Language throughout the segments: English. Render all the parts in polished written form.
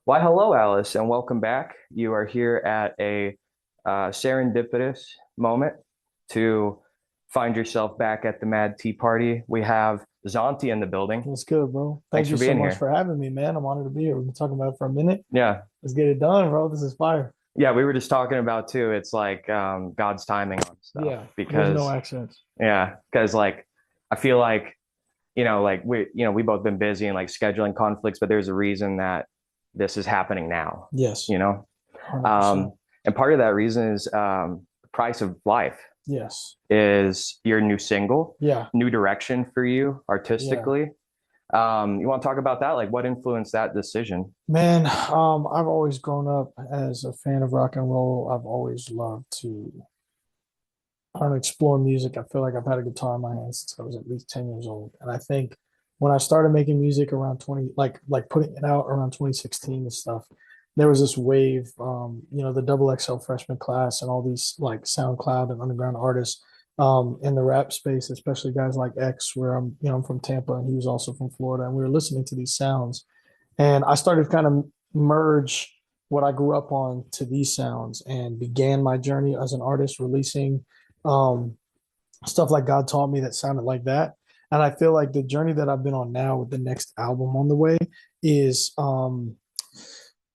Why, hello, Alice, and welcome back. You are here at a serendipitous moment to find yourself back at the Mad Tea Party. We have Zauntee in the building. What's good, bro? Thanks Thank for you so being much here. for having me, man. I'm honored to be here. We've been talking about it for a minute. Yeah. Let's get it done, bro. This is fire. Yeah, we were just talking about too. It's like God's timing on stuff Yeah, there's no because, accents. yeah, because like I feel like, like we both been busy and like scheduling conflicts, but there's a reason that this is happening now, Yes, you know? 100%. Um, and part of that reason is the price of life Yes. is your new single, Yeah, new direction for you yeah. artistically. You want to talk about that? Like what influenced that decision? Man, I've always grown up as a fan of rock and roll. I've always loved to, I don't know, explore music. I feel like I've had a guitar in my hand since I was at least 10 years old. And I think when I started making music around 20, like putting it out around 2016 and stuff, there was this wave, the double XL freshman class and all these like SoundCloud and underground artists in the rap space, especially guys like X, where I'm from Tampa and he was also from Florida. And we were listening to these sounds. And I started to kind of merge what I grew up on to these sounds and began my journey as an artist, releasing um, stuff like God Taught Me that sounded like that. And I feel like the journey that I've been on now with the next album on the way is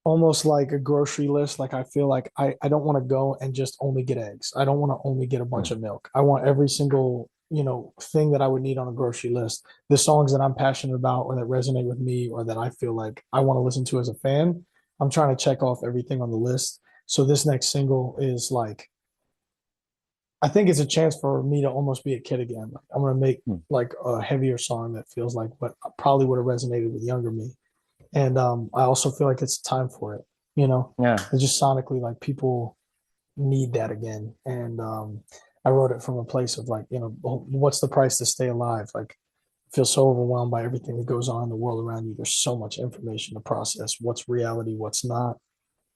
almost like a grocery list. Like I feel like I don't want to go and just only get eggs. I don't want to only get a bunch Hmm. of milk. I want every single, thing that I would need on a grocery list. The songs that I'm passionate about or that resonate with me or that I feel like I want to listen to as a fan. I'm trying to check off everything on the list. So this next single is like I think it's a chance for me to almost be a kid again. Like, I'm gonna make Hmm. like a heavier song that feels like what probably would have resonated with younger me. And I also feel like it's time for it. You know, Yeah, it's just sonically like people need that again. And I wrote it from a place of like, what's the price to stay alive? Like, I feel so overwhelmed by everything that goes on in the world around you. There's so much information to process. What's reality? What's not?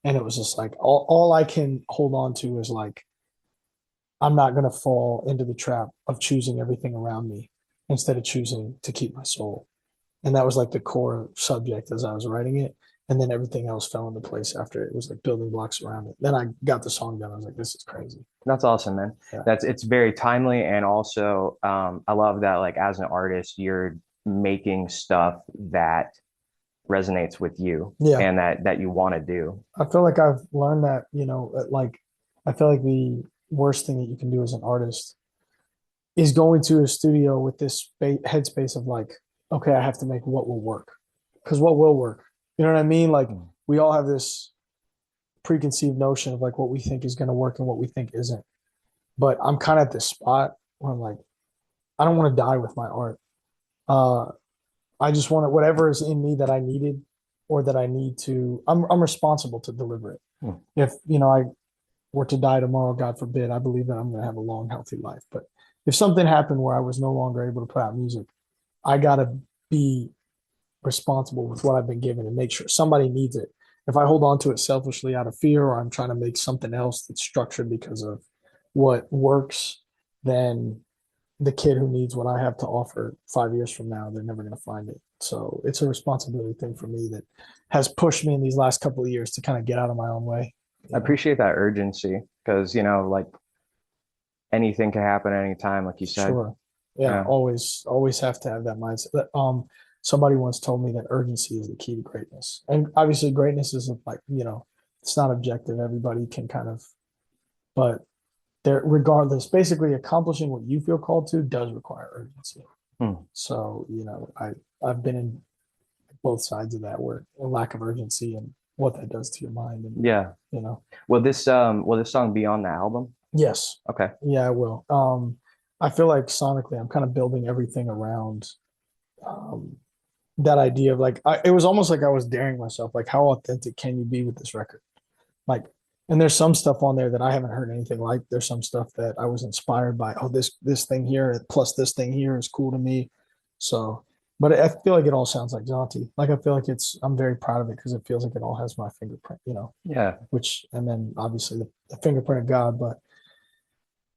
And it was just like all I can hold on to is like I'm not going to fall into the trap of choosing everything around me instead of choosing to keep my soul. And that was like the core subject as I was writing it. And then everything else fell into place after it was like building blocks around it. Then I got the song done. I was like, this is crazy. that's awesome, man. Yeah. It's very timely, and also I love that like as an artist, you're making stuff that resonates with you Yeah. and that you want to do. I feel like I've learned that, like, I feel like the worst thing that you can do as an artist is going to a studio with this headspace of like, okay, I have to make what will work. Because what will work? You know what I mean? Like, Hmm. we all have this preconceived notion of like what we think is going to work and what we think isn't. But I'm kind of at this spot where I'm like, I don't want to die with my art. Uh, I just want whatever is in me that I needed or that I need to. I'm responsible to deliver it. Hmm. If I were to die tomorrow, God forbid, I believe that I'm going to have a long, healthy life. But if something happened where I was no longer able to put out music, I got to be responsible with what I've been given and make sure somebody needs it. If I hold on to it selfishly out of fear or I'm trying to make something else that's structured because of what works, then the kid who needs what I have to offer 5 years from now, they're never going to find it. So it's a responsibility thing for me that has pushed me in these last couple of years to kind of get out of my own way. I You know, appreciate that urgency because like anything can happen at any time, like you said. sure. Yeah, Yeah. always have to have that mindset. Somebody once told me that urgency is the key to greatness. And obviously greatness isn't like, it's not objective. Everybody can kind of, but there, regardless, basically accomplishing what you feel called to does require urgency. Hmm. So, I've been in both sides of that where a lack of urgency and what that does to your mind. And, Yeah. you know, Will this song be on the album? yes, Okay. yeah, I will. I feel like sonically, I'm kind of building everything around um, that idea of like, it was almost like I was daring myself, like, how authentic can you be with this record? Like, and there's some stuff on there that I haven't heard anything like. There's some stuff that I was inspired by. Oh, this thing here plus this thing here is cool to me. So, but I feel like it all sounds like Zauntee. Like I feel like I'm very proud of it because it feels like it all has my fingerprint, Yeah. which, and then obviously the fingerprint of God, but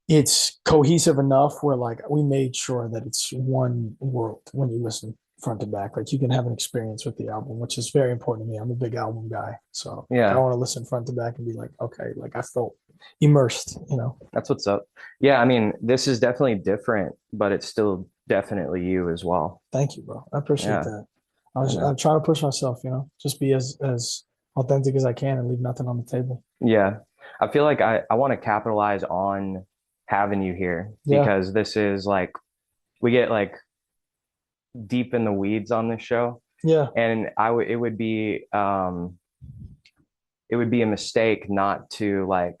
it's cohesive enough where like we made sure that it's one world when you listen. front to back. Like you can have an experience with the album, which is very important to me. I'm a big album guy. So I Yeah, want to listen front to back and be like, okay, like I felt immersed, you know. that's what's up. Yeah, I mean, this is definitely different, but it's still definitely you as well. Thank you, bro. I appreciate Yeah, that. I I'm know. trying to push myself, you know, just be as authentic as I can and leave nothing on the table. Yeah. I feel like I want to capitalize on having you here Yeah. because this is like we get like deep in the weeds on this show. Yeah. And it would be a mistake not to like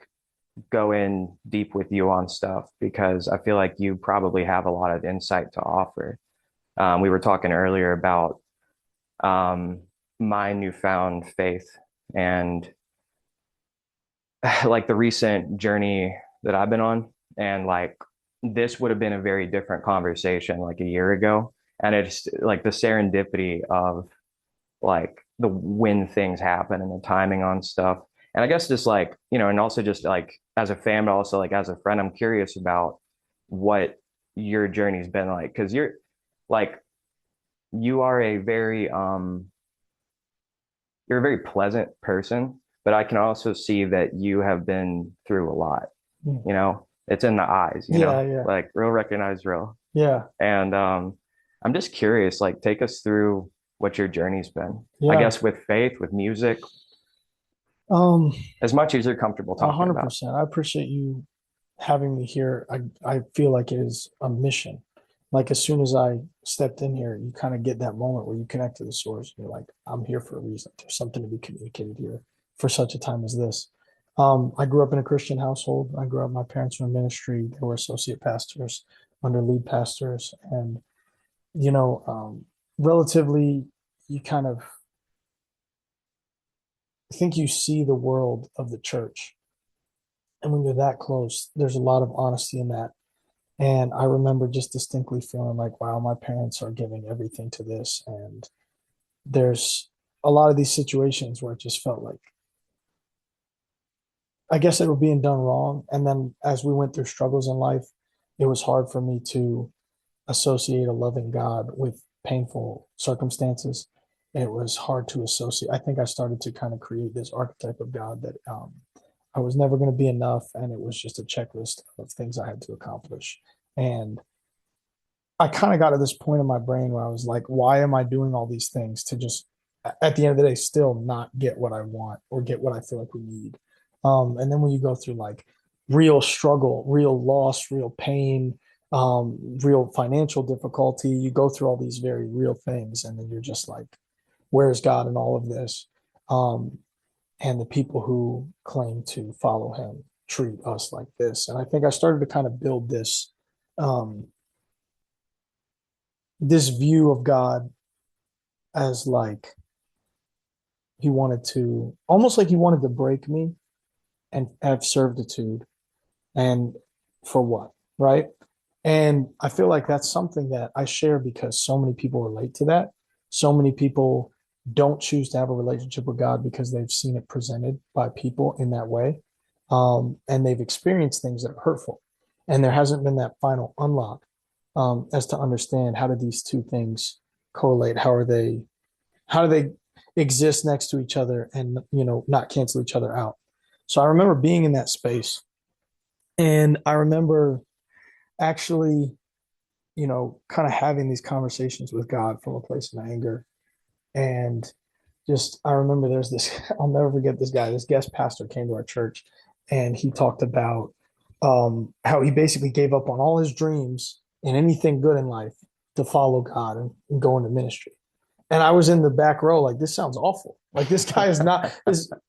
go in deep with you on stuff because I feel like you probably have a lot of insight to offer. We were talking earlier about um, my newfound faith and like the recent journey that I've been on. And like this would have been a very different conversation like a year ago. And it's like the serendipity of like the when things happen and the timing on stuff. And I guess just like, and also just like as a fan, but also like as a friend, I'm curious about what your journey's been like. Cause you're like, you are you're a very pleasant person, but I can also see that you have been through a lot, it's in the eyes, Yeah. Yeah. like real recognize real. Yeah. And I'm just curious, like take us through what your journey's been. I Yeah. guess with faith, with music, Um, as much as you're comfortable a talking hundred about. percent. I appreciate you having me here. I feel like it is a mission. Like as soon as I stepped in here, you kind of get that moment where you connect to the source. You're like, I'm here for a reason. There's something to be communicated here for such a time as this. I grew up in a Christian household. I grew up, my parents were in ministry. They were associate pastors under lead pastors. And, you know, relatively, you kind of think you see the world of the church. And when you're that close, there's a lot of honesty in that. And I remember just distinctly feeling like, wow, my parents are giving everything to this. And there's a lot of these situations where it just felt like, I guess they were being done wrong. And then as we went through struggles in life, it was hard for me to associate a loving God with painful circumstances. It was hard to associate. I think I started to kind of create this archetype of God that I was never going to be enough. And it was just a checklist of things I had to accomplish. And I kind of got to this point in my brain where I was like, why am I doing all these things to just, at the end of the day, still not get what I want or get what I feel like we need? And then when you go through like real struggle, real loss, real pain, real financial difficulty, you go through all these very real things. And then you're just like, where's God in all of this? Um, and the people who claim to follow him treat us like this. And I think I started to kind of build um, this view of God as like he wanted to almost like he wanted to break me and have servitude and for what, right? And I feel like that's something that I share because so many people relate to that. So many people don't choose to have a relationship with God because they've seen it presented by people in that way. And they've experienced things that are hurtful. And there hasn't been that final unlock as to understand how do these two things correlate? How do they exist next to each other and not cancel each other out? So I remember being in that space, and I remember actually, kind of having these conversations with God from a place of anger. And just, I remember there's this, I'll never forget this guy, this guest pastor came to our church and he talked about how he basically gave up on all his dreams and anything good in life to follow God and go into ministry. And I was in the back row, like, this sounds awful. Like, this guy is not,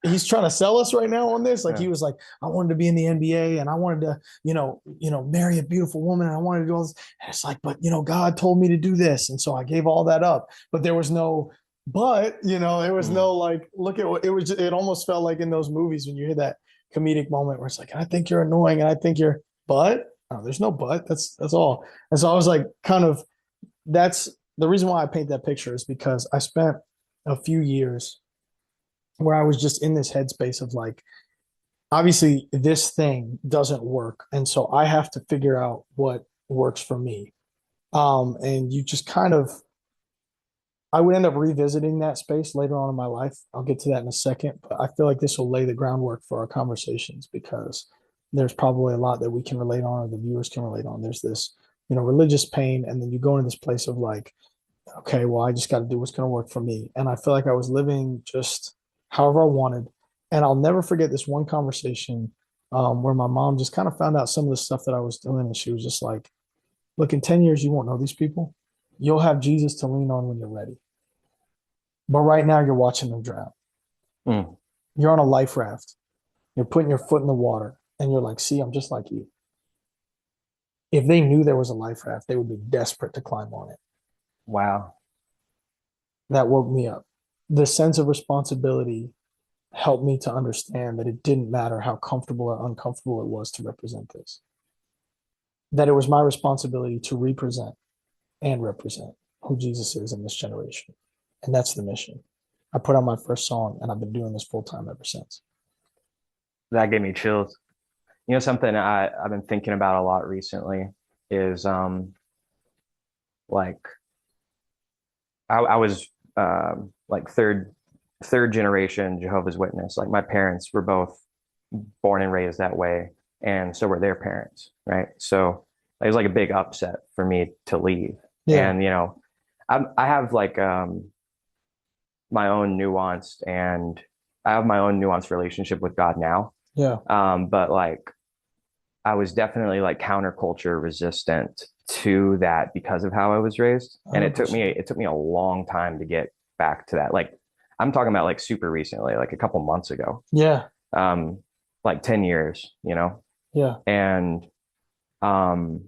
he's trying to sell us right now on this. Like, Yeah. he was like, I wanted to be in the NBA and I wanted to, marry a beautiful woman. And I wanted to do all this. And it's like, but, God told me to do this. And so I gave all that up. But there was no, there was no like, look at what it was. It almost felt like in those movies when you hear that comedic moment where it's like, I think you're annoying. And I think you're, but oh, there's no but. That's all. And so I was like, kind of, that's the reason why I paint that picture is because I spent a few years where I was just in this headspace of like, obviously this thing doesn't work. And so I have to figure out what works for me. And you just kind of I would end up revisiting that space later on in my life. I'll get to that in a second, but I feel like this will lay the groundwork for our conversations because there's probably a lot that we can relate on or the viewers can relate on. There's this, religious pain, and then you go into this place of like, okay, well, I just got to do what's going to work for me. And I feel like I was living just however I wanted. And I'll never forget this one conversation where my mom just kind of found out some of the stuff that I was doing. And she was just like, look, in 10 years, you won't know these people. You'll have Jesus to lean on when you're ready. But right now, you're watching them drown. Mm. You're on a life raft. You're putting your foot in the water. And you're like, see, I'm just like you. If they knew there was a life raft, they would be desperate to climb on it. Wow. That woke me up. The sense of responsibility helped me to understand that it didn't matter how comfortable or uncomfortable it was to represent this. That it was my responsibility to represent and represent who Jesus is in this generation. And that's the mission. I put out my first song and I've been doing this full time ever since. That gave me chills. Something I've been thinking about a lot recently is like I was like third generation Jehovah's Witness. Like my parents were both born and raised that way, and so were their parents, right? So it was like a big upset for me to leave. Yeah. And I have like my own nuanced and I have my own nuanced relationship with God now. Yeah. But like I was definitely like counterculture resistant to that because of how I was raised. And it took 100%. me a long time to get back to that. Like I'm talking about like super recently, like a couple months ago. Yeah. Um, like 10 years, Yeah. And um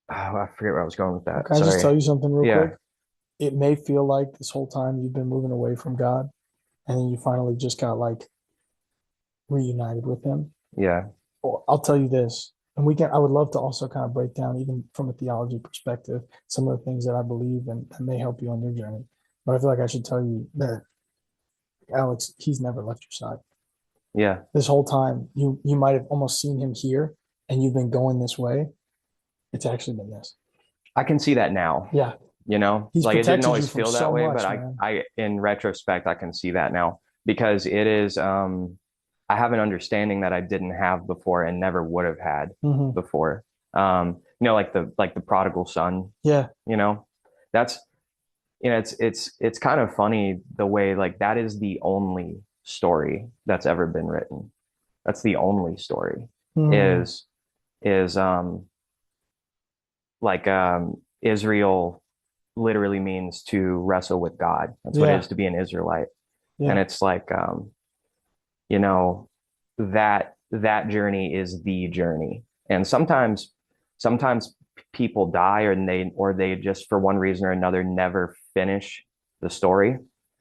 oh, I forget where I was going with that. Can I just Sorry. tell you something real Yeah. quick? It may feel like this whole time you've been moving away from God and then you finally just got like reunited with him. Yeah. Well, I'll tell you this, and I would love to also kind of break down, even from a theology perspective, some of the things that I believe and that may help you on your journey. But I feel like I should tell you that Alex, he's never left your side. Yeah. This whole time, you might have almost seen him here and you've been going this way. It's actually been this. I can see that now. Yeah. He's Like it didn't protected you always from feel that so way, much, but man. in retrospect, I can see that now because it is, I have an understanding that I didn't have before and never would have had Hmm. before. Like the prodigal son, Yeah. you know, that's, it's kind of funny the way like that is the only story that's ever been written. That's the only story Hmm. is, is, Israel literally means to wrestle with God. That's what it is Yeah. to be an Israelite. And Yeah. it's like, you know, that journey is the journey. And sometimes people die or they just for one reason or another never finish the story.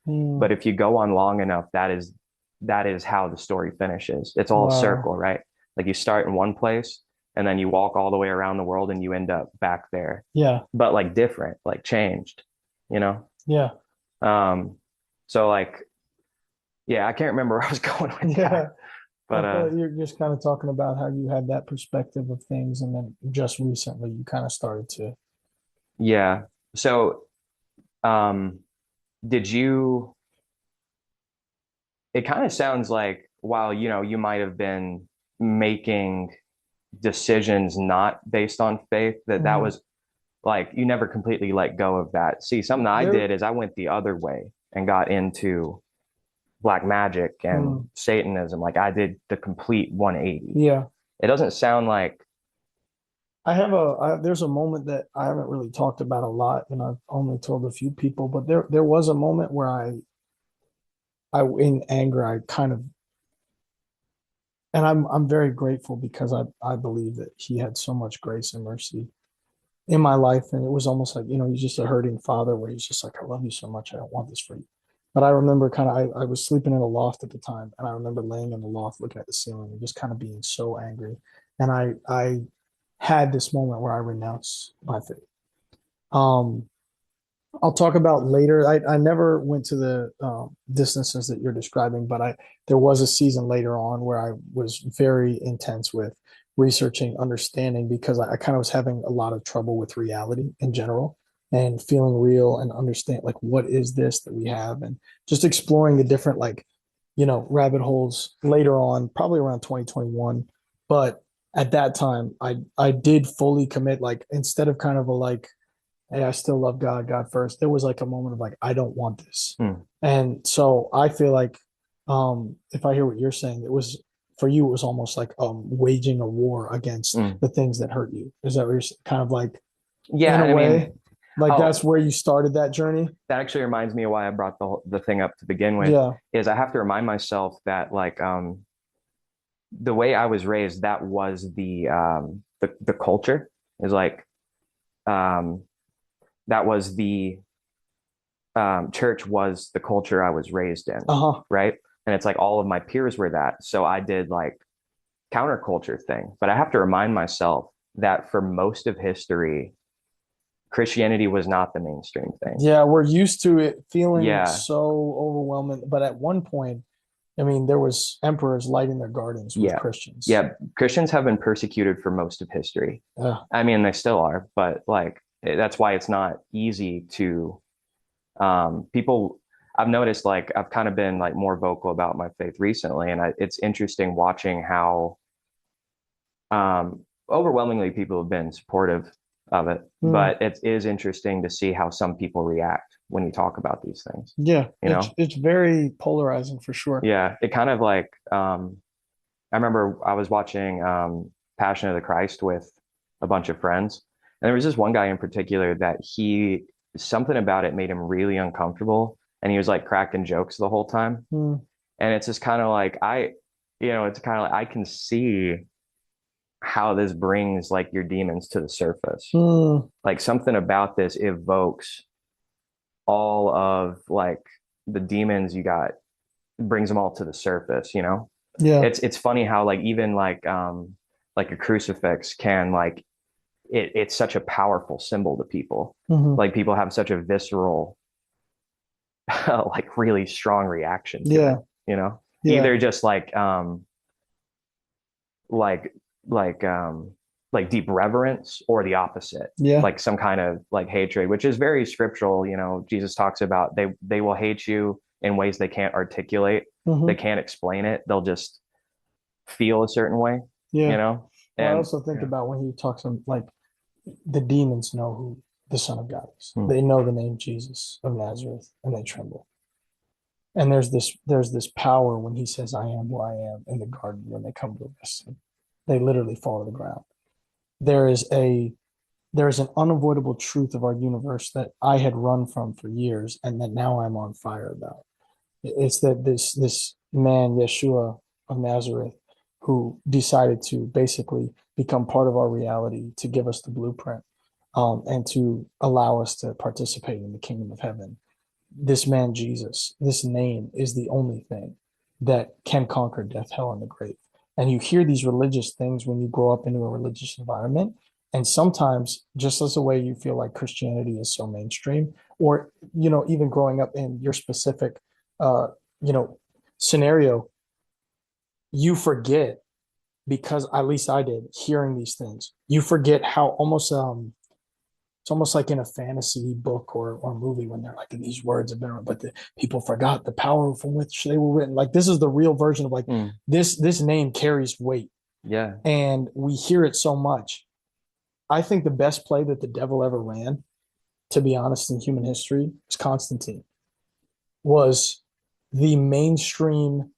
Mm. But if you go on long enough, that is how the story finishes. It's all a Wow. circle, right? Like you start in one place and then you walk all the way around the world and you end up back there, Yeah. but like different, like changed, you know? Yeah. Um, so like, yeah, I can't remember where I was going with that, Yeah. I but feel like you're just kind of talking about how you had that perspective of things, and then just recently you kind of started to. yeah. So, um, did you, it kind of sounds like while, you might have been making decisions not based on faith, that Mhm. was like you never completely let go of that. See, something I There. did is I went the other way and got into black magic and Mm. Satanism. Like I did the complete 180. Yeah. It doesn't sound like, There's a moment that I haven't really talked about a lot, and I've only told a few people, but there was a moment where in anger, I kind of, and I'm very grateful because I believe that he had so much grace and mercy in my life. And it was almost like, he's just a hurting father where he's just like, I love you so much. I don't want this for you. But I remember I was sleeping in a loft at the time. And I remember laying in the loft looking at the ceiling and just kind of being so angry. And I had this moment where I renounced my faith. Um, I'll talk about later. I never went to the distances that you're describing, but there was a season later on where I was very intense with researching, understanding, because I kind of was having a lot of trouble with reality in general. and feeling real and understand like what is this that we have, and just exploring the different like rabbit holes later on, probably around 2021. But at that time, I did fully commit, like instead of kind of a like, hey, I still love God, God first. There was like a moment of like, I don't want this. Mm. And so I feel like if I hear what you're saying, it was for you, it was almost like waging a war against Mm. the things that hurt you. Is that what you're kind of like Yeah, in a I mean, way? Like that's oh, where you started that journey? that actually reminds me of why I brought the thing up to begin with, Yeah. is I have to remind myself that like the way I was raised, that was the culture, is like um that was the church was the culture I was raised in, Uh-huh. right? And it's like all of my peers were that. So I did like counterculture thing. But I have to remind myself that for most of history, Christianity was not the mainstream thing. Yeah, we're used to it feeling Yeah, so overwhelming. But at one point, I mean, there was emperors lighting their gardens with yeah, Christians. yeah. Christians have been persecuted for most of history. Yeah. I mean, they still are, but like that's why it's not easy to people. I've noticed like I've kind of been like more vocal about my faith recently, and it's interesting watching how overwhelmingly people have been supportive of it, Hmm. but it is interesting to see how some people react when you talk about these things, Yeah, you know? it's very polarizing for sure. Yeah, it kind of like I remember I was watching Passion of the Christ with a bunch of friends, and there was this one guy in particular that he something about it made him really uncomfortable, and he was like cracking jokes the whole time. Hmm. And it's just kind of like it's kind of like I can see how this brings like your demons to the surface. Hmm. Like something about this evokes all of like the demons you got, brings them all to the surface, you know? Yeah. It's funny how like even like a crucifix can like it's such a powerful symbol to people. Hmm. Like people have such a visceral like really strong reaction to it, Yeah. you know? Yeah. Either just like like um like deep reverence, or the opposite, Yeah. like some kind of like hatred, which is very scriptural. Jesus talks about they will hate you in ways they can't articulate, they Hmm. can't explain it, they'll just feel a certain way, you Yeah. know. Well, I And also think yeah. about when he talks on like the demons know who the Son of God is. Hmm. They know the name Jesus of Nazareth and they tremble. And there's this power when he says, I am who I am in the garden when they come to arrest him. They literally fall to the ground. There is a there is an unavoidable truth of our universe that I had run from for years and that now I'm on fire about. It's that this man, Yeshua of Nazareth, who decided to basically become part of our reality to give us the blueprint, and to allow us to participate in the kingdom of heaven. This man, Jesus, this name is the only thing that can conquer death, hell, and the grave. And you hear these religious things when you grow up into a religious environment. And sometimes, just as a way you feel like Christianity is so mainstream, or, even growing up in your specific, uh, you know, scenario, you forget because at least I did hearing these things. You forget how almost it's almost like in a fantasy book or movie when they're like these words have been, but the people forgot the power from which they were written. Like this is the real version of like Mm. this name carries weight, Yeah. and we hear it so much. I think the best play that the devil ever ran, to be honest, in human history, is Constantine. Was the mainstream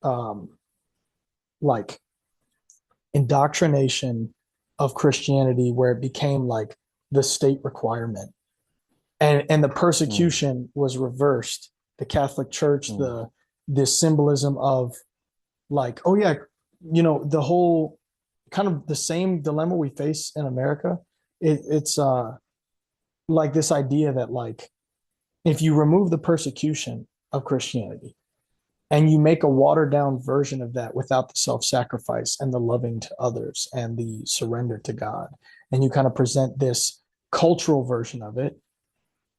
um, like indoctrination of Christianity, where it became like the state requirement, and the Mm. persecution was reversed. The Catholic Church, Mm. the symbolism of like, oh yeah, the whole kind of the same dilemma we face in America. It's like this idea that like if you remove the persecution of Christianity and you make a watered down version of that without the self-sacrifice and the loving to others and the surrender to God, and you kind of present this cultural version of it,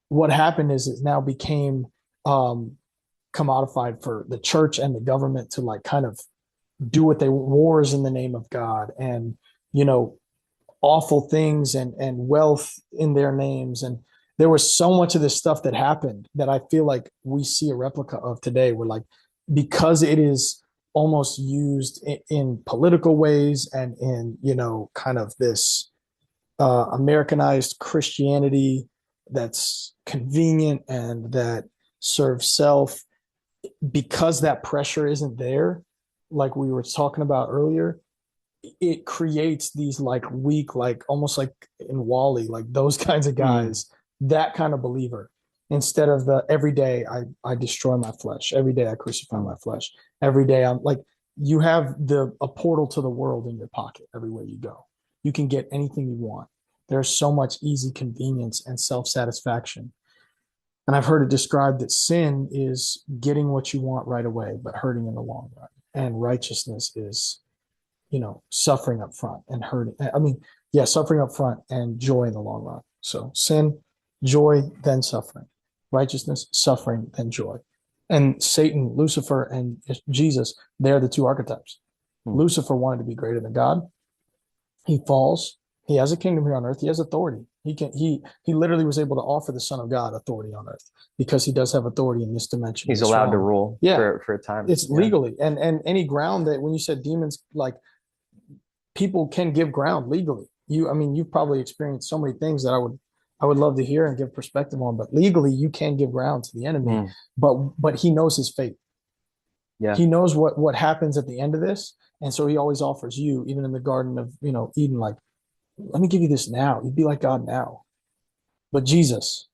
what happened is it now became um, commodified for the church and the government to like kind of do what they wars in the name of God, and you know awful things and wealth in their names, and there was so much of this stuff that happened that I feel like we see a replica of today. Where like because it is almost used in political ways and in kind of this Americanized Christianity that's convenient and that serves self, because that pressure isn't there, like we were talking about earlier, it creates these like weak, like almost like in Wally, like those kinds of Mm. guys, that kind of believer, instead of the every day I destroy my flesh, every day I crucify my flesh, every day I'm like, you have the a portal to the world in your pocket everywhere you go. You can get anything you want. There's so much easy convenience and self-satisfaction. And I've heard it described that sin is getting what you want right away, but hurting in the long run. And righteousness is, suffering up front and hurting. I mean, yeah, suffering up front and joy in the long run. So sin, joy, then suffering. Righteousness, suffering, then joy. And Satan, Lucifer, and Jesus, they're the two archetypes. Mm. Lucifer wanted to be greater than God. He falls. He has a kingdom here on earth. He has authority. He literally was able to offer the Son of God authority on earth because he does have authority in this dimension, He's this allowed to realm. rule Yeah, for a time. it's Yeah. legally, and any ground that when you said demons, like people can give ground legally. I mean, you've probably experienced so many things that I would love to hear and give perspective on, but legally you can give ground to the enemy, Mm. but he knows his fate. Yeah. He knows what happens at the end of this, and so he always offers you, even in the Garden of Eden, like, let me give you this now. You'd be like God now. But Jesus,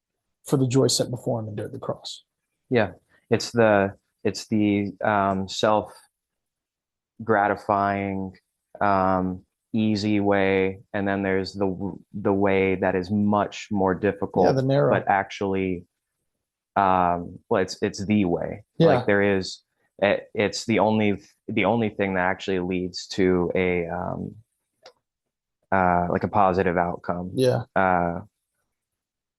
for the joy set before him, endured the cross. Yeah. It's the self gratifying, easy way, and then there's the way that is much more Yeah, difficult, the narrow. but actually, well, it's the way. Like Yeah, there is, it's the only thing that actually leads to a like a positive outcome, yeah.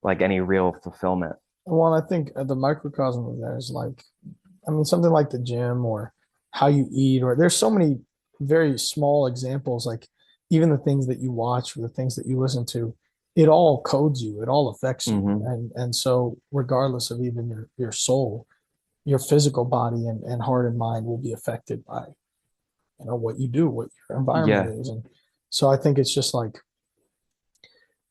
like any real fulfillment. Well, I think the microcosm of that is like, I mean, something like the gym or how you eat, or there's so many very small examples, like even the things that you watch or the things that you listen to, it all codes you, it all affects you. Hmm. And so regardless of even your soul, your physical body and heart and mind will be affected by, what you do, what your environment Yeah. is. And so I think it's just like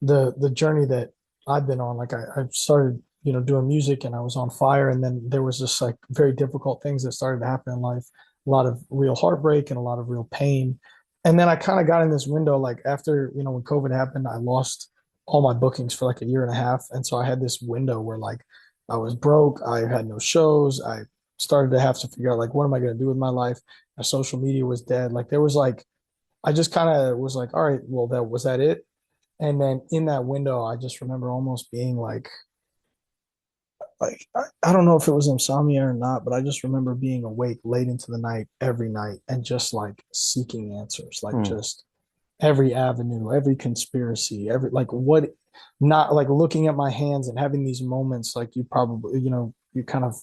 the journey that I've been on. Like I started, doing music and I was on fire, and then there was just like very difficult things that started to happen in life, a lot of real heartbreak and a lot of real pain. And then I kind of got in this window, like after, when COVID happened, I lost all my bookings for like a year and a half. And so I had this window where like I was broke, I had no shows, I started to have to figure out like what am I going to do with my life? My social media was dead. Like there was like I just kind of was like, all right, well, that was that it. And then in that window, I just remember almost being like I don't know if it was insomnia or not, but I just remember being awake late into the night every night and just like seeking answers, like Mm. just every avenue, every conspiracy, every like what, not like looking at my hands and having these moments like you probably, you kind of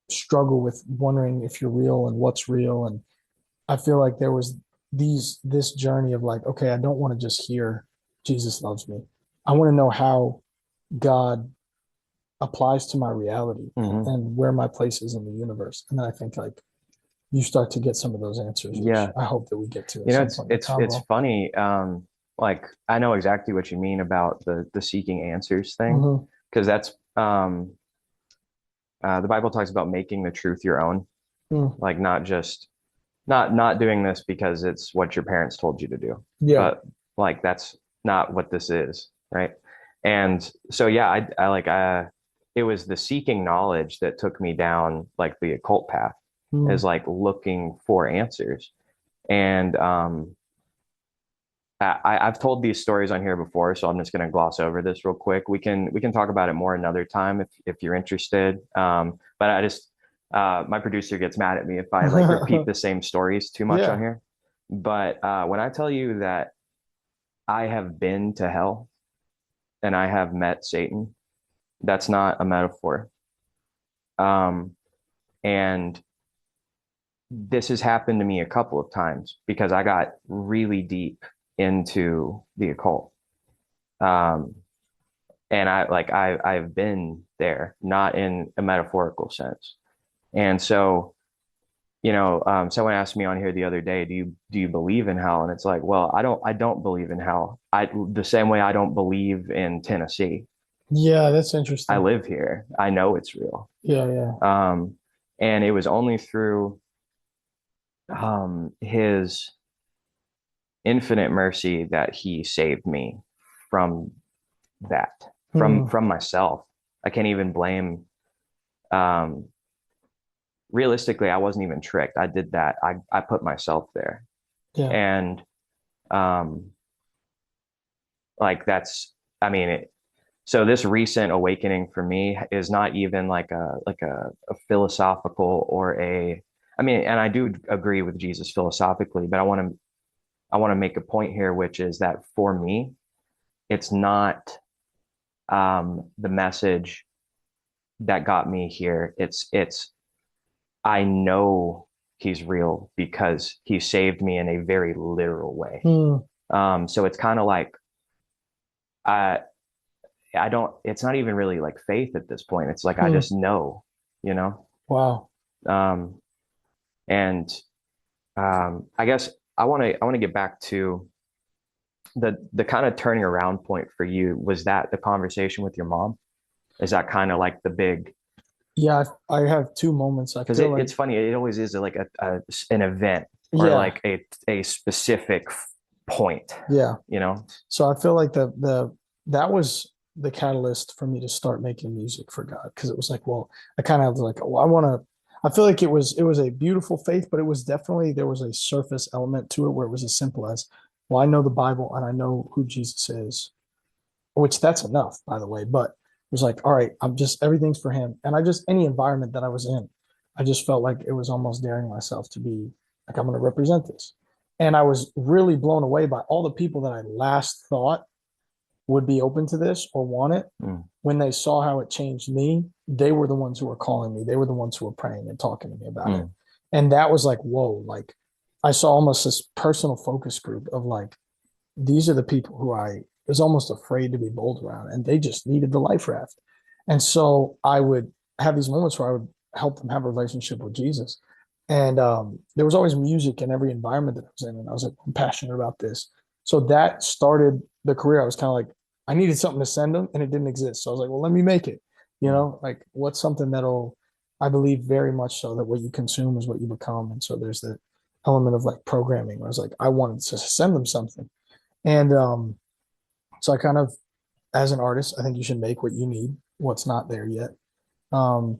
struggle with wondering if you're real and what's real. And I feel like there was this journey of like, okay, I don't want to just hear Jesus loves me. I want to know how God applies to my reality Hmm. and where my place is in the universe. And then I think like you start to get some of those answers, which Yeah. I hope that we get to at some It's point in the it's convo. funny. Like I know exactly what you mean about the seeking answers thing, Mm-hmm. because that's the Bible talks about making the truth your own, Mm. like not just not doing this because it's what your parents told you to do, Yeah. but like that's not what this is, right? And so yeah, I like it was the seeking knowledge that took me down like the occult path, Mm. is like looking for answers. And I've told these stories on here before, so I'm just going to gloss over this real quick. We can talk about it more another time if you're interested. But I just my producer gets mad at me if I like repeat the same stories too much on Yeah. here. But when I tell you that I have been to hell and I have met Satan, that's not a metaphor. Um, and this has happened to me a couple of times because I got really deep into the occult. Um, And I've been there, not in a metaphorical sense. And so, someone asked me on here the other day, do you believe in hell? And it's like, well, I don't believe in hell. The same way I don't believe in Tennessee. Yeah, that's I interesting. live here. I know it's real. Yeah, yeah. Um, and it was only through his infinite mercy that he saved me from that, from Hmm. from myself. I can't even blame. Um, realistically, I wasn't even tricked. I did that. I put myself there, Yeah. and um, like that's. I mean, so this recent awakening for me is not even like a philosophical or a. I mean, and I do agree with Jesus philosophically, but I want to make a point here, which is that for me, it's not the message that got me here. It's I know he's real because he saved me in a very literal way. Hmm. So it's kind of like I I don't. It's not even really like faith at this point. It's like I Hmm. just know, you know. Wow. Um, and I guess I want to get back to the kind of turning around point for you. Was that the conversation with your mom? Is that kind of like the big, Yeah, I have two moments. I because feel like, it's funny, it always is like an event or yeah, like a specific point, yeah. you know? So I feel like the that was the catalyst for me to start making music for God because it was like, well, I kind of was like, oh, I want to. I feel like it was a beautiful faith, but it was definitely there was a surface element to it where it was as simple as, well, I know the Bible and I know who Jesus is, which that's enough, by the way. But it was like, all right, I'm just everything's for him. And I just any environment that I was in, I just felt like it was almost daring myself to be like, I'm gonna represent this. And I was really blown away by all the people that I last thought would be open to this or want it. Mm, When they saw how it changed me, they were the ones who were calling me. They were the ones who were praying and talking to me about it. mm, And that was like, whoa, like I saw almost this personal focus group of like, these are the people who I was almost afraid to be bold around, and they just needed the life raft. And so I would have these moments where I would help them have a relationship with Jesus. And there was always music in every environment that I was in. And I was like, I'm passionate about this. So that started the career. I was kind of like, I needed something to send them, and it didn't exist. So I was like, well, let me make it. mm, Like what's something that'll, I believe very much so that what you consume is what you become. And so there's the element of like programming where I was like, I wanted to send them something. And so I kind of, as an artist, I think you should make what you need, what's not there yet. Um,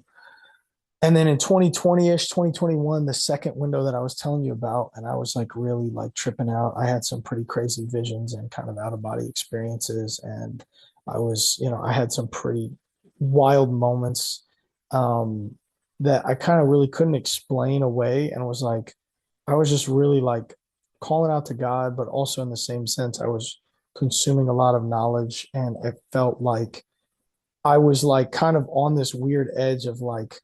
and then in 2020-ish, 2021, the second window that I was telling you about, and I was like really like tripping out. I had some pretty crazy visions and kind of out of body experiences. And I was, I had some pretty wild moments um, that I kind of really couldn't explain away. And was like, I was just really like calling out to God, but also in the same sense, I was consuming a lot of knowledge. And it felt like I was like kind of on this weird edge of like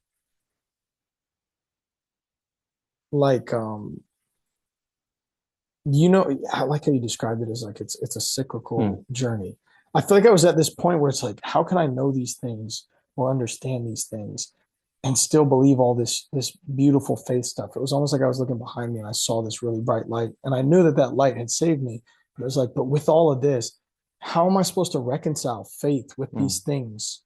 I like how you described it as like it's a mm, cyclical journey. I feel like I was at this point where it's like, how can I know these things or understand these things and still believe all this beautiful faith stuff? It was almost like I was looking behind me and I saw this really bright light, and I knew that that light had saved me. But it was like, but with all of this, how am I supposed to reconcile faith with mm. these things?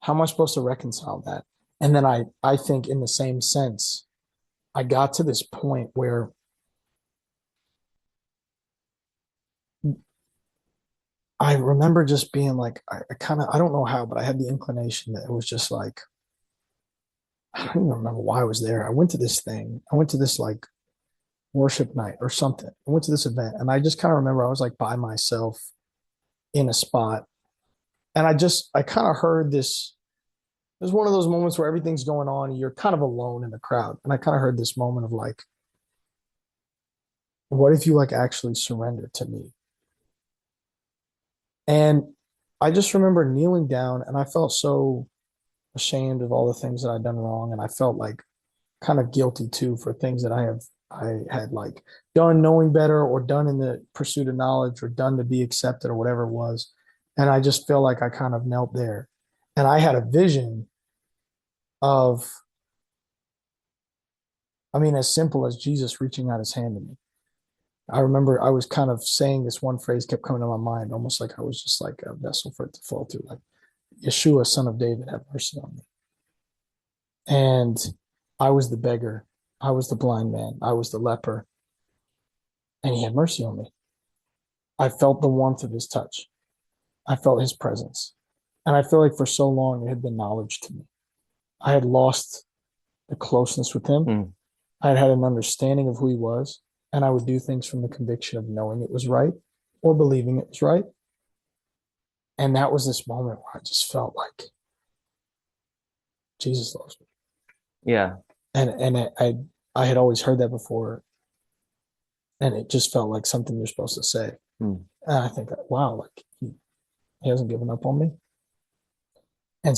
How am I supposed to reconcile that? And then I think in the same sense, I got to this point where I remember just being like, I kind of, I don't know how, but I had the inclination that it was just like, I don't even remember why I was there. I went to this thing. I went to this like worship night or something. I went to this event and I just kind of remember I was like by myself in a spot. And I kind of heard this. It was one of those moments where everything's going on and you're kind of alone in the crowd. And I kind of heard this moment of like, what if you like actually surrender to me? And I just remember kneeling down and I felt so ashamed of all the things that I'd done wrong. And I felt like kind of guilty too for things that I had like done knowing better or done in the pursuit of knowledge or done to be accepted or whatever it was. And I just feel like I kind of knelt there. And I had a vision of, I mean, as simple as Jesus reaching out his hand to me. I remember I was kind of saying this one phrase kept coming to my mind, almost like I was just like a vessel for it to fall through, like, Yeshua, son of David, have mercy on me. And I was the beggar. I was the blind man. I was the leper. And he had mercy on me. I felt the warmth of his touch. I felt his presence. And I feel like for so long it had been knowledge to me. I had lost the closeness with him. Mm. I had had an understanding of who he was. And I would do things from the conviction of knowing it was right or believing it was right. And that was this moment where I just felt like Jesus loves me. Yeah. And I had always heard that before, and it just felt like something you're supposed to say. Mm. And I think, wow, like he hasn't given up on me. And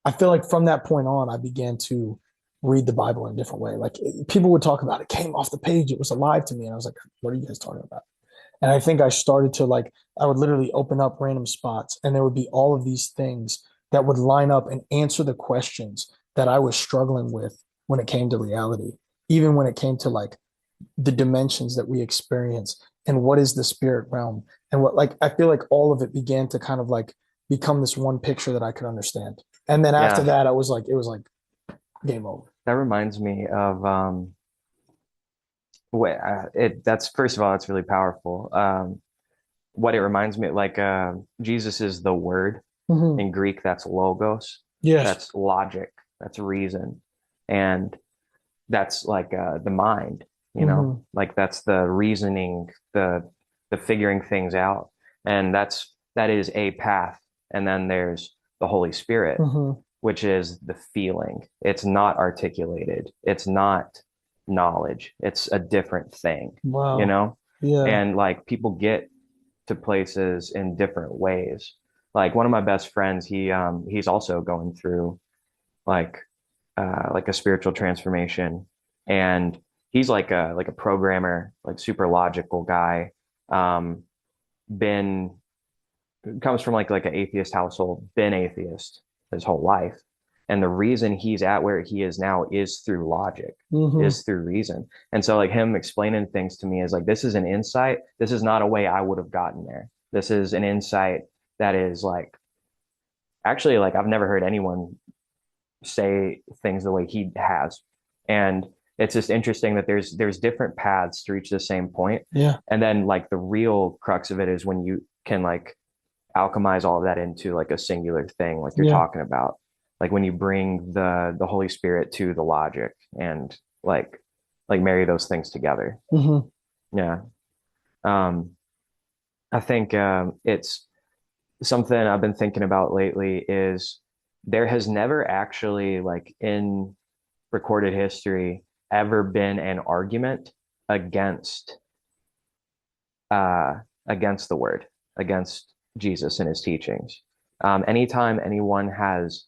I feel like from that point on, I began to read the Bible in a different way. Like people would talk about it, came off the page, it was alive to me, and I was like, what are you guys talking about? And I think I started to like, I would literally open up random spots and there would be all of these things that would line up and answer the questions that I was struggling with when it came to reality, even when it came to like the dimensions that we experience and what is the spirit realm and what, like, I feel like all of it began to kind of like become this one picture that I could understand. And then after Yeah. that, I was like, it was like game over. That reminds me of that's first of all, that's really powerful. What it reminds me, like, Jesus is the word. Mm-hmm. In Greek, that's logos, Yes. that's logic, that's reason, and that's like the mind, Mm-hmm. like that's the reasoning, the figuring things out, and that is a path. And then there's the Holy Spirit, Mm-hmm. which is the feeling. It's not articulated. It's not knowledge. It's a different thing, you Wow. know? Yeah. And like people get to places in different ways. Like one of my best friends, he's also going through like like a spiritual transformation, and he's like a programmer, like super logical guy. Um, been comes from like an atheist household, been atheist his whole life. And the reason he's at where he is now is through logic, Mm-hmm. is through reason. And so like him explaining things to me is like, this is an insight. This is not a way I would have gotten there. This is an insight that is like actually like I've never heard anyone say things the way he has. And it's just interesting that there's different paths to reach the same point. Yeah. And then like the real crux of it is when you can like alchemize all of that into like a singular thing, like you're Yeah. talking about, like when you bring the Holy Spirit to the logic and like marry those things together. Mm-hmm. Yeah. Um, I think it's something I've been thinking about lately is there has never actually like in recorded history ever been an argument against uh against the word, against Jesus and his teachings. Anytime anyone has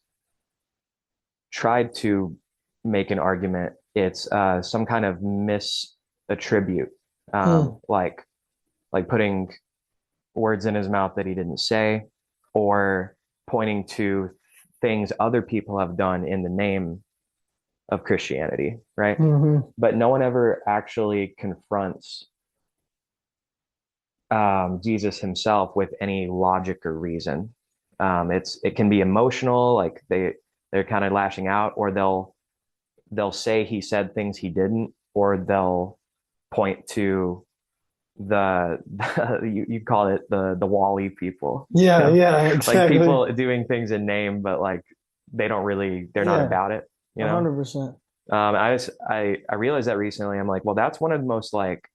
tried to make an argument, it's some kind of misattribute, Mm. like putting words in his mouth that he didn't say, or pointing to things other people have done in the name of Christianity, right? Mm-hmm. But no one ever actually confronts Jesus himself with any logic or reason. It can be emotional, like they're kind of lashing out, or they'll say he said things he didn't, or they'll point to you call it the Wally people, Yeah. Yeah. like Exactly. people doing things in name, but like they're not Yeah. about it, you know. 100%. I realized that recently. I'm like, well, that's one of the most like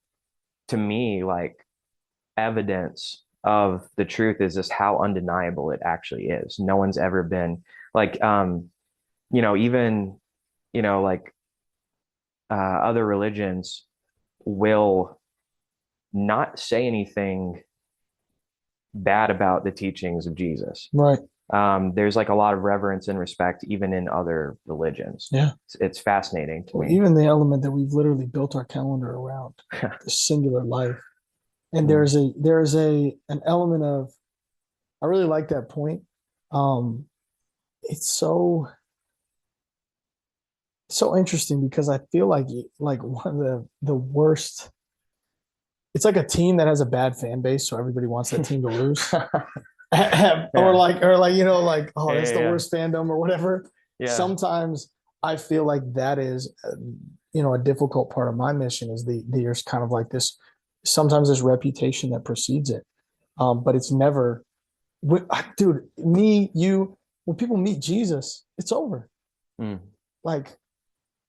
to me like evidence of the truth is just how undeniable it actually is. No one's ever been like even like other religions will not say anything bad about the teachings of Jesus. Right. There's like a lot of reverence and respect even in other religions. Yeah. It's fascinating to Well, me. even the element that we've literally built our calendar around, the singular life. And Mm. there's a an element of, I really like that point. Um, it's so interesting because I feel like one of the worst. It's like a team that has a bad fan base, so everybody wants that team to lose. Yeah. Or like like, oh, Yeah. that's the Yeah. worst fandom or whatever. Yeah. Sometimes I feel like that is a difficult part of my mission is there's kind of like this, sometimes this reputation that precedes it, but it's never, dude, me, you, when people meet Jesus, it's over. Mm. Like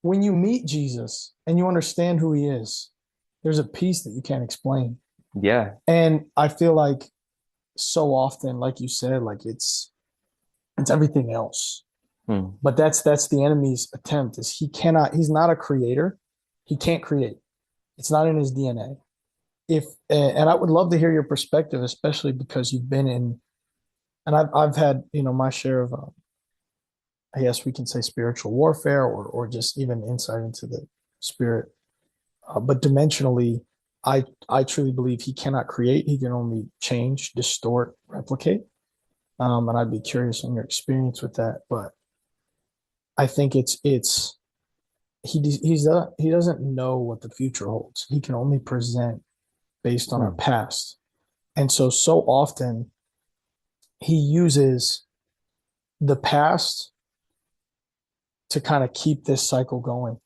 when you meet Jesus and you understand who he is, there's a peace that you can't explain. Yeah. And I feel like so often, like you said, like it's everything else. Mm. But that's the enemy's attempt is he's not a creator. He can't create. It's not in his DNA. If and I would love to hear your perspective, especially because you've been in, and I've had, my share of, I guess we can say spiritual warfare, or just even insight into the spirit. But dimensionally, I truly believe he cannot create. He can only change, distort, replicate. And I'd be curious on your experience with that. But I think it's he doesn't know what the future holds. He can only present based on our Mm. past. And so often he uses the past to kind of keep this cycle going.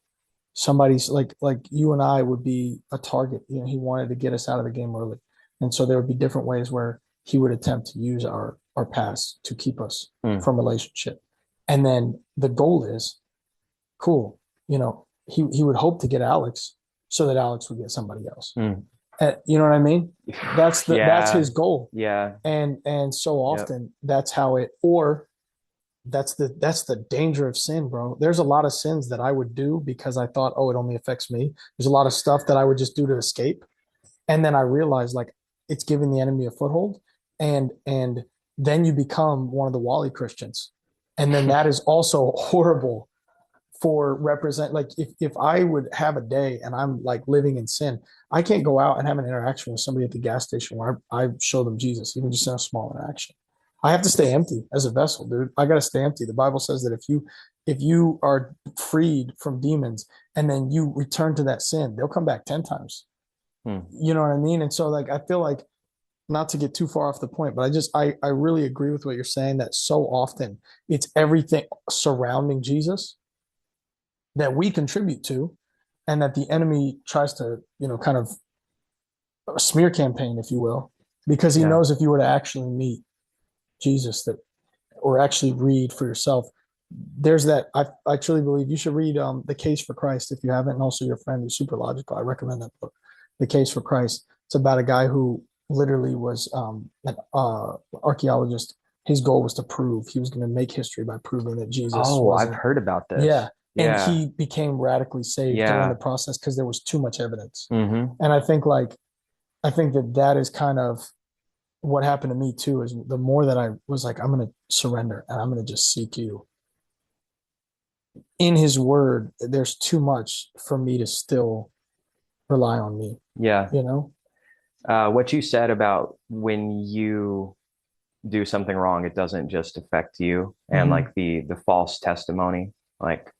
Somebody's like you and I would be a target. He wanted to get us out of the game early. And so there would be different ways where he would attempt to use our past to keep us Mm. from relationship. And then the goal is cool. He would hope to get Alex so that Alex would get somebody else. Mm. You know what I mean? That's Yeah. his goal. Yeah. And so Yep. often that's how it, or that's the danger of sin, bro. There's a lot of sins that I would do because I thought, oh, it only affects me. There's a lot of stuff that I would just do to escape. And then I realized like it's giving the enemy a foothold. And then you become one of the Wally Christians. And then that is also horrible for represent, like if I would have a day and I'm like living in sin, I can't go out and have an interaction with somebody at the gas station where I show them Jesus, even just in a small interaction. I have to stay empty as a vessel, dude. I got to stay empty. The Bible says that if you are freed from demons and then you return to that sin, they'll come back 10 times. Mm. You know what I mean? And so like I feel like, not to get too far off the point, but I really agree with what you're saying, that so often it's everything surrounding Jesus that we contribute to, and that the enemy tries to, kind of a smear campaign, if you will, because he Yeah. knows if you were to actually meet Jesus, that, or actually read for yourself, there's that. I truly believe you should read The Case for Christ if you haven't, and also your friend who's super logical. I recommend that book, The Case for Christ. It's about a guy who literally was an archaeologist. His goal was to prove he was going to make history by proving that Jesus Oh, I've wasn't. heard about Yeah. this. And Yeah. he became radically saved during the Yeah. process because there was too much evidence. Mm-hmm. And I think that is kind of what happened to me too, is the more that I was like, I'm going to surrender and I'm going to just seek you in his word. There's too much for me to still rely on me, Yeah. you know? What you said about when you do something wrong, it doesn't just affect you, and Mm-hmm. like the false testimony, like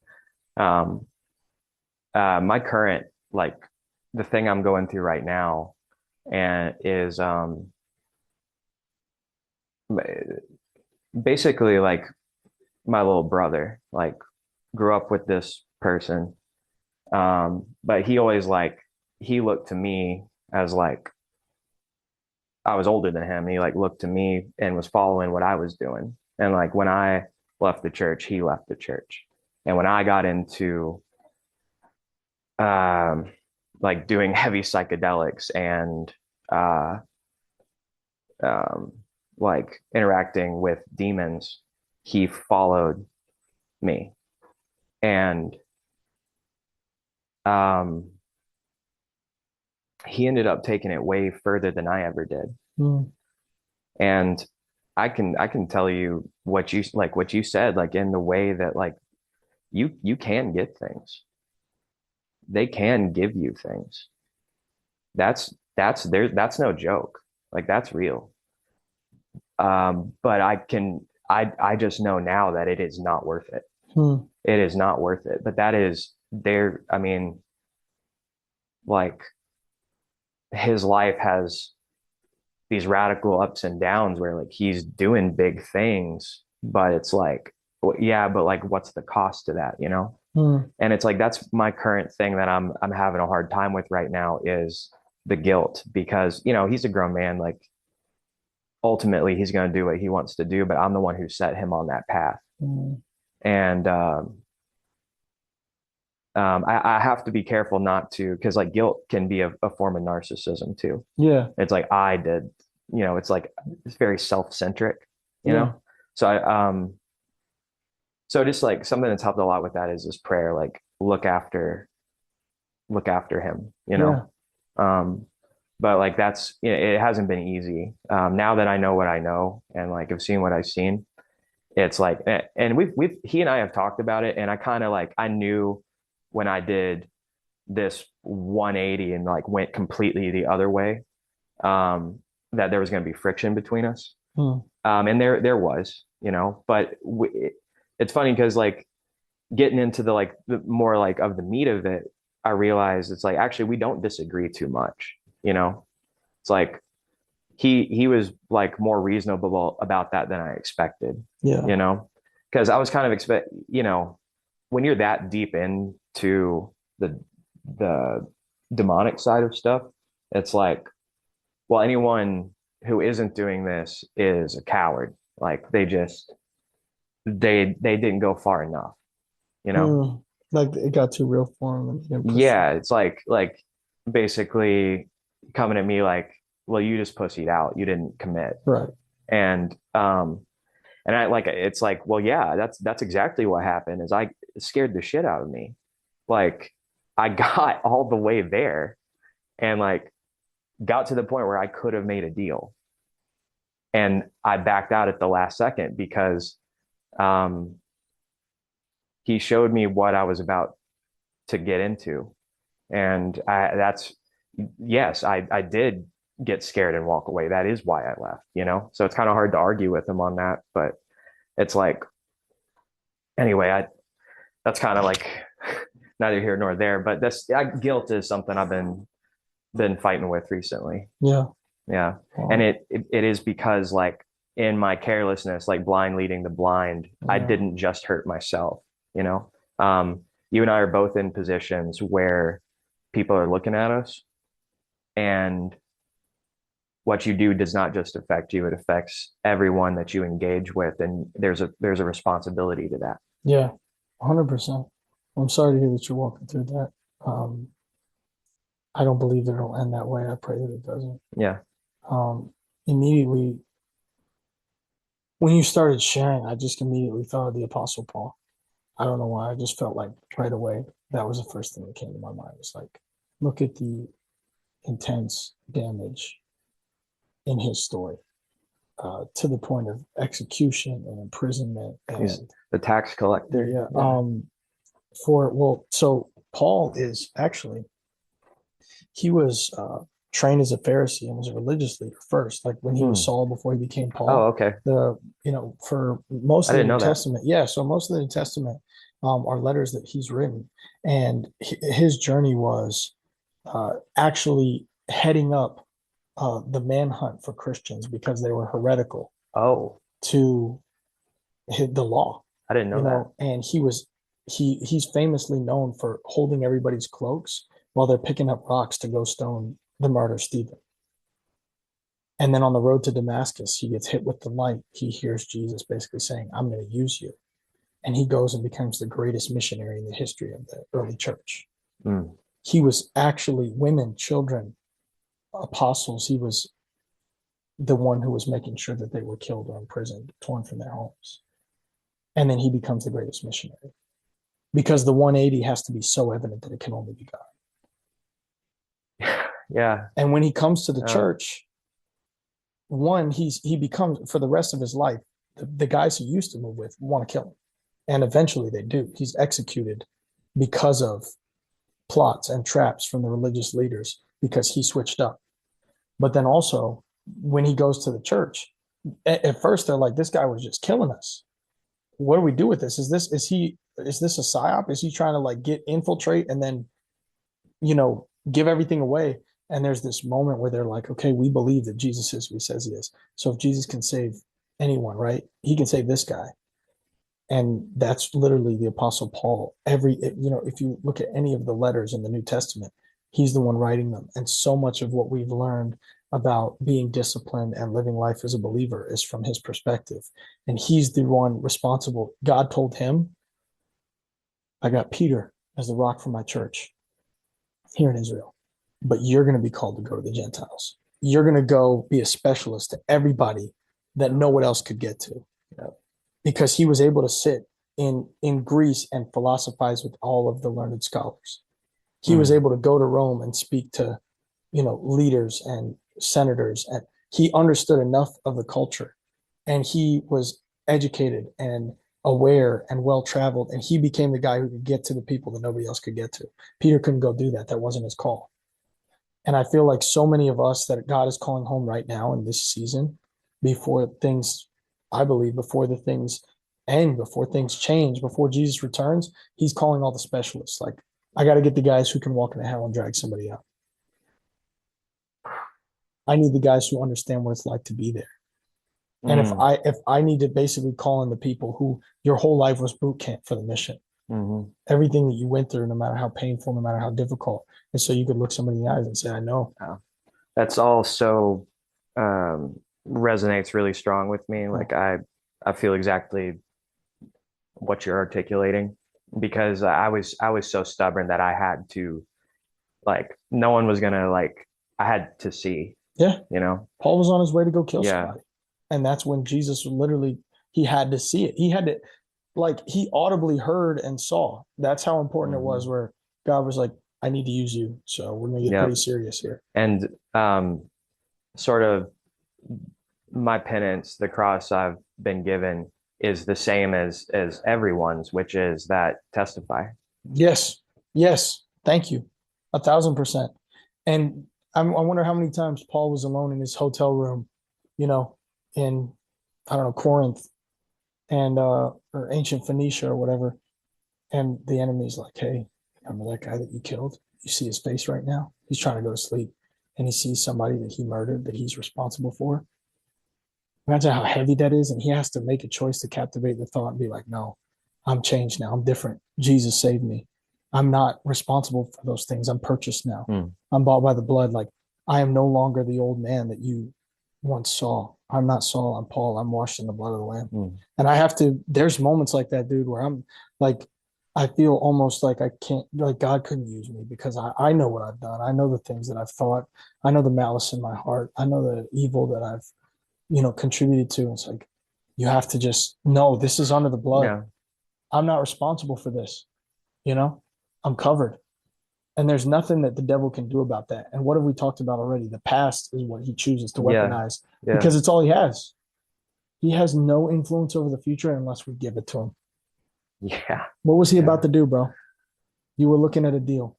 um my current, like the thing I'm going through right now and is basically like my little brother like grew up with this person, but he always like he looked to me as like I was older than him. He like looked to me and was following what I was doing. And like when I left the church, he left the church. And when I got into um like doing heavy psychedelics and uh um like interacting with demons, he followed me. And um he ended up taking it way further than I ever did. Mm-hmm. And I can tell you what you said, like in the way that like you can get things. They can give you things. that's no joke. Like that's real. But I just know now that it is not worth it. Hmm. It is not worth it. But that is there. I mean, like his life has these radical ups and downs where like he's doing big things, but it's like, well, yeah, but like what's the cost to that, you know? Hmm. And it's like that's my current thing that I'm having a hard time with right now is the guilt because, you know, he's a grown man, like ultimately he's going to do what he wants to do, but I'm the one who set him on that path. Hmm. And I have to be careful not to, because like guilt can be a form of narcissism too. Yeah. It's like I did, you know, it's like it's very self-centric, you Yeah. know. So so just like something that's helped a lot with that is this prayer, like look after him, you Yeah. know. But like that's, you know, it hasn't been easy. Now that I know what I know and like I've seen what I've seen, it's like, and he and I have talked about it, and I kind of like I knew when I did this 180 and like went completely the other way, that there was going to be friction between us. Hmm. And there was, you know, but it's funny because like getting into the like the more like of the meat of it, I realized it's like actually we don't disagree too much, you know. It's like he was like more reasonable about that than I expected, Yeah. you know, because I was kind of you know, when you're that deep into the demonic side of stuff, it's like, well, anyone who isn't doing this is a coward. Like they didn't go far enough, you know? Hmm. Like it got too real for him and he didn't push through. Yeah, it's like basically coming at me like, well, you just pussied out. You didn't commit. Right. And and I like it's like, well, yeah, that's exactly what happened is I scared the shit out of me. Like I got all the way there and like got to the point where I could have made a deal. And I backed out at the last second because um he showed me what I was about to get into. And that's, yes, I did get scared and walk away. That is why I left, you know? So it's kind of hard to argue with him on that. But it's like, anyway, that's kind of like neither here nor there. But guilt is something I've been fighting with recently. Yeah. Yeah. And Wow. it is because like in my carelessness, like blind leading the blind, I Yeah. didn't just hurt myself, you know? You and I are both in positions where people are looking at us and what you do does not just affect you, it affects everyone that you engage with. And there's a responsibility to that. Yeah. 100%. I'm sorry to hear that you're walking through that. Um, I don't believe that it'll end that way. I pray that it doesn't. Yeah. Immediately when you started sharing, I just immediately thought of the Apostle Paul. I don't know why. I just felt like right away that was the first thing that came to my mind. It's like, look at the intense damage in his story, to the point of execution and imprisonment He's and the tax collector. yeah. Yeah. So Paul is actually he was trained as a Pharisee and was a religious leader first, like when he was Hmm. Saul before he became Oh, Paul. okay. For most I of the didn't New know that. Testament, yeah. So most of the New Testament are letters that he's written, and his journey was actually heading up the manhunt for Christians because they were heretical Oh, to the law, I didn't know that. and he's famously known for holding everybody's cloaks while they're picking up rocks to go stone the martyr Stephen. And then on the road to Damascus, he gets hit with the light. He hears Jesus basically saying, I'm going to use you. And he goes and becomes the greatest missionary in the history of the early church. Hmm. He was actually women, children, apostles. He was the one who was making sure that they were killed or imprisoned, torn from their homes. And then he becomes the greatest missionary because the 180 has to be so evident that it can only be God. Yeah. And when he comes to the Uh, church, he becomes for the rest of his life, the guys he used to move with want to kill him. And eventually they do. He's executed because of plots and traps from the religious leaders because he switched up. But then also when he goes to the church, at first they're like, this guy was just killing us. What do we do with this? Is this a psyop? Is he trying to like get infiltrate and then, give everything away? And there's this moment where they're like, okay, we believe that Jesus is who he says he is. So if Jesus can save anyone, right? He can save this guy. And that's literally the Apostle Paul. If you look at any of the letters in the New Testament, he's the one writing them. And so much of what we've learned about being disciplined and living life as a believer is from his perspective. And he's the one responsible. God told him, I got Peter as the rock for my church here in Israel, but you're going to be called to go to the Gentiles. You're going to go be a specialist to everybody that no one else could get to. Because he was able to sit in Greece and philosophize with all of the learned scholars. He was able to go to Rome and speak to, leaders and senators, and he understood enough of the culture, and he was educated and aware and well traveled, and he became the guy who could get to the people that nobody else could get to. Peter couldn't go do that. That wasn't his call. And I feel like so many of us that God is calling home right now in this season, before things, I believe, before the things end, before things change, before Jesus returns, he's calling all the specialists. Like, I got to get the guys who can walk into hell and drag somebody out. I need the guys who understand what it's like to be there. And if I need to basically call in the people who your whole life was boot camp for the mission, everything that you went through, no matter how painful, no matter how difficult, and so you could look somebody in the eyes and say, "I know." That's all so resonates really strong with me. Like I feel exactly what you're articulating, because I was so stubborn that I had to, like, no one was gonna, like, I had to see, Yeah. Paul was on his way to go kill somebody. And that's when Jesus literally, he had to see it. He had to, like, he audibly heard and saw. That's how important it was, where God was like, I need to use you. So we're going to get pretty serious here. And sort of my penance, the cross I've been given, is the same as everyone's, which is that testify. Yes. Yes. Thank you. 1,000%. And I wonder how many times Paul was alone in his hotel room, in, I don't know, Corinth and or ancient Phoenicia or whatever. And the enemy's like, hey, remember that guy that you killed? You see his face right now? He's trying to go to sleep. And he sees somebody that he murdered that he's responsible for. Imagine how heavy that is. And he has to make a choice to captivate the thought and be like, no, I'm changed now. I'm different. Jesus saved me. I'm not responsible for those things. I'm purchased now. I'm bought by the blood. Like, I am no longer the old man that you once saw. I'm not Saul. I'm Paul. I'm washed in the blood of the Lamb. And I have to, there's moments like that, dude, where I'm like, I feel almost like I can't, like God couldn't use me, because I know what I've done. I know the things that I've thought. I know the malice in my heart. I know the evil that I've, contributed to. It's like, you have to just know this is under the blood. Yeah. I'm not responsible for this. I'm covered. And there's nothing that the devil can do about that. And what have we talked about already? The past is what he chooses to weaponize, because it's all he has. He has no influence over the future unless we give it to him. Yeah. What was he about to do, bro? You were looking at a deal.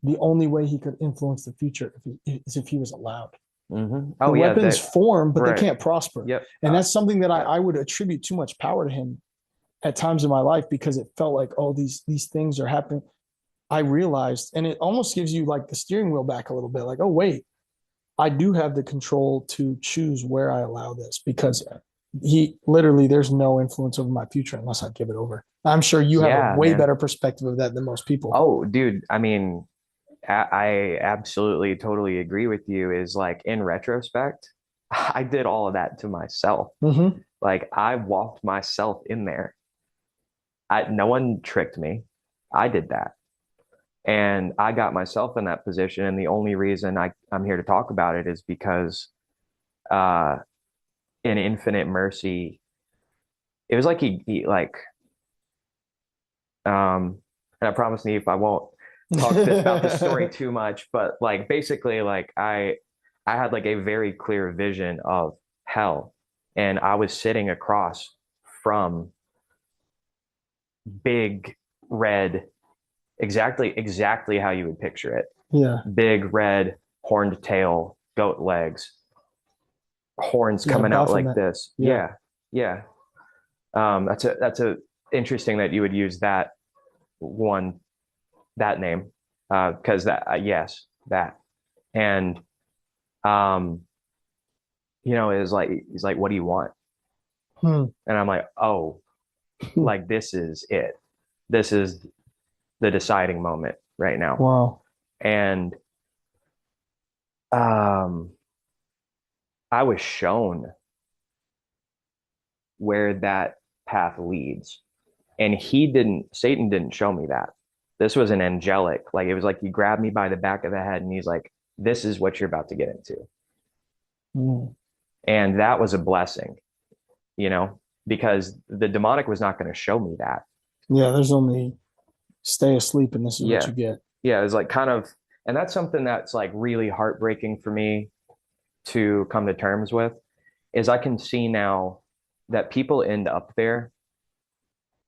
The only way he could influence the future is if he was allowed. Oh, the weapons form, but they can't prosper. Yep. And that's something that I would attribute too much power to him at times in my life, because it felt like, oh, these things are happening. I realized, and it almost gives you like the steering wheel back a little bit, like, oh, wait, I do have the control to choose where I allow this, because there's no influence over my future unless I give it over. I'm sure you have a way better perspective of that than most people. Oh, dude. I mean, I absolutely totally agree with you. Is like, in retrospect, I did all of that to myself. Like, I walked myself in there. No one tricked me. I did that. And I got myself in that position. And the only reason I'm here to talk about it is because in infinite mercy, it was like he like, and I promise Neve, I won't talk about the story too much, but like, basically, like, I had like a very clear vision of hell, and I was sitting across from big red, exactly how you would picture it. Yeah. Big red horned tail, goat legs, horns Yeah, coming out like Baphomet. this. Yeah. Yeah, yeah. That's a interesting that you would use that one, that name, because that yes, that. And um, is like, he's like, what do you want? Hmm. And I'm like, oh, like this is it. This is the deciding moment right now. Wow. And um, I was shown where that path leads. And Satan didn't show me that. This was an angelic, like it was like he grabbed me by the back of the head and he's like, this is what you're about to get into. Hmm. And that was a blessing, because the demonic was not going to show me that. Yeah, there's only stay asleep and this is what Yeah. you get. Yeah. It was like kind of, and that's something that's like really heartbreaking for me to come to terms with, is I can see now that people end up there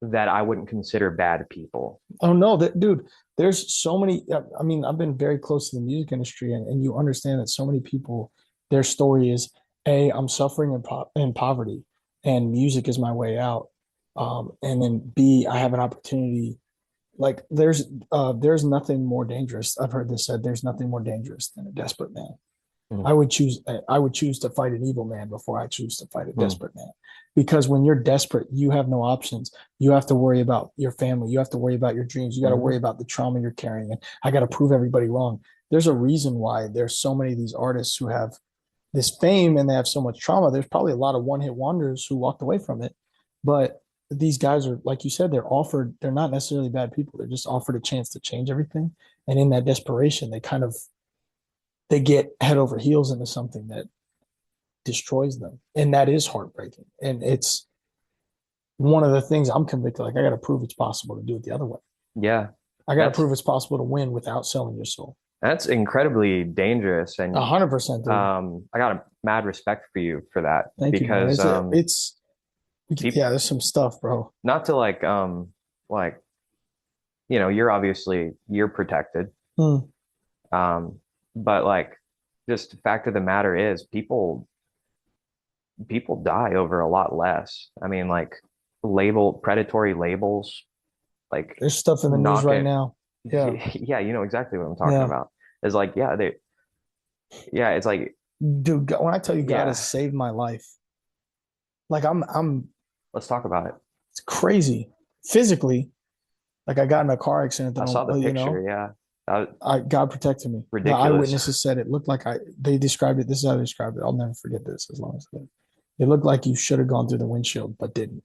that I wouldn't consider bad people. Oh no, that dude, there's so many. I mean, I've been very close to the music industry, and you understand that so many people, their story is, A, I'm suffering in poverty, and music is my way out. And then B, I have an opportunity. Like there's nothing more dangerous. I've heard this said. There's nothing more dangerous than a desperate man. Mm. I would choose to fight an evil man before I choose to fight a Mm. desperate man. Because when you're desperate, you have no options. You have to worry about your family. You have to worry about your dreams. You got to Mhm. worry about the trauma you're carrying. And I got to prove everybody wrong. There's a reason why there's so many of these artists who have this fame and they have so much trauma. There's probably a lot of one-hit wonders who walked away from it. But these guys are, like you said, they're not necessarily bad people. They're just offered a chance to change everything. And in that desperation, they get head over heels into something that destroys them. And that is heartbreaking. And it's one of the things I'm convicted. Like, I got to prove it's possible to do it the other way. Yeah. I got to That's prove it's possible to win without selling your soul. that's incredibly dangerous. And 100%, dude. I got a mad respect for you for that, Thank you, man. because Yeah, there's some stuff, bro. not to like you're protected. Hmm. But like, just the fact of the matter is, people die over a lot less. I mean, like, predatory labels, like, There's stuff in the news knock right it. now. Yeah. Yeah, you know exactly what I'm talking Yeah. about. It's like, yeah, it's like, Dude, when I tell you God yeah, has saved my life, like let's talk about it. it's crazy. Physically, like I got in a car accident I that, saw the you picture. know, Yeah, God protected me. The ridiculous. eyewitnesses said it looked like they described it. This is how they described it. I'll never forget this as long as I live. It looked like you should have gone through the windshield, but didn't.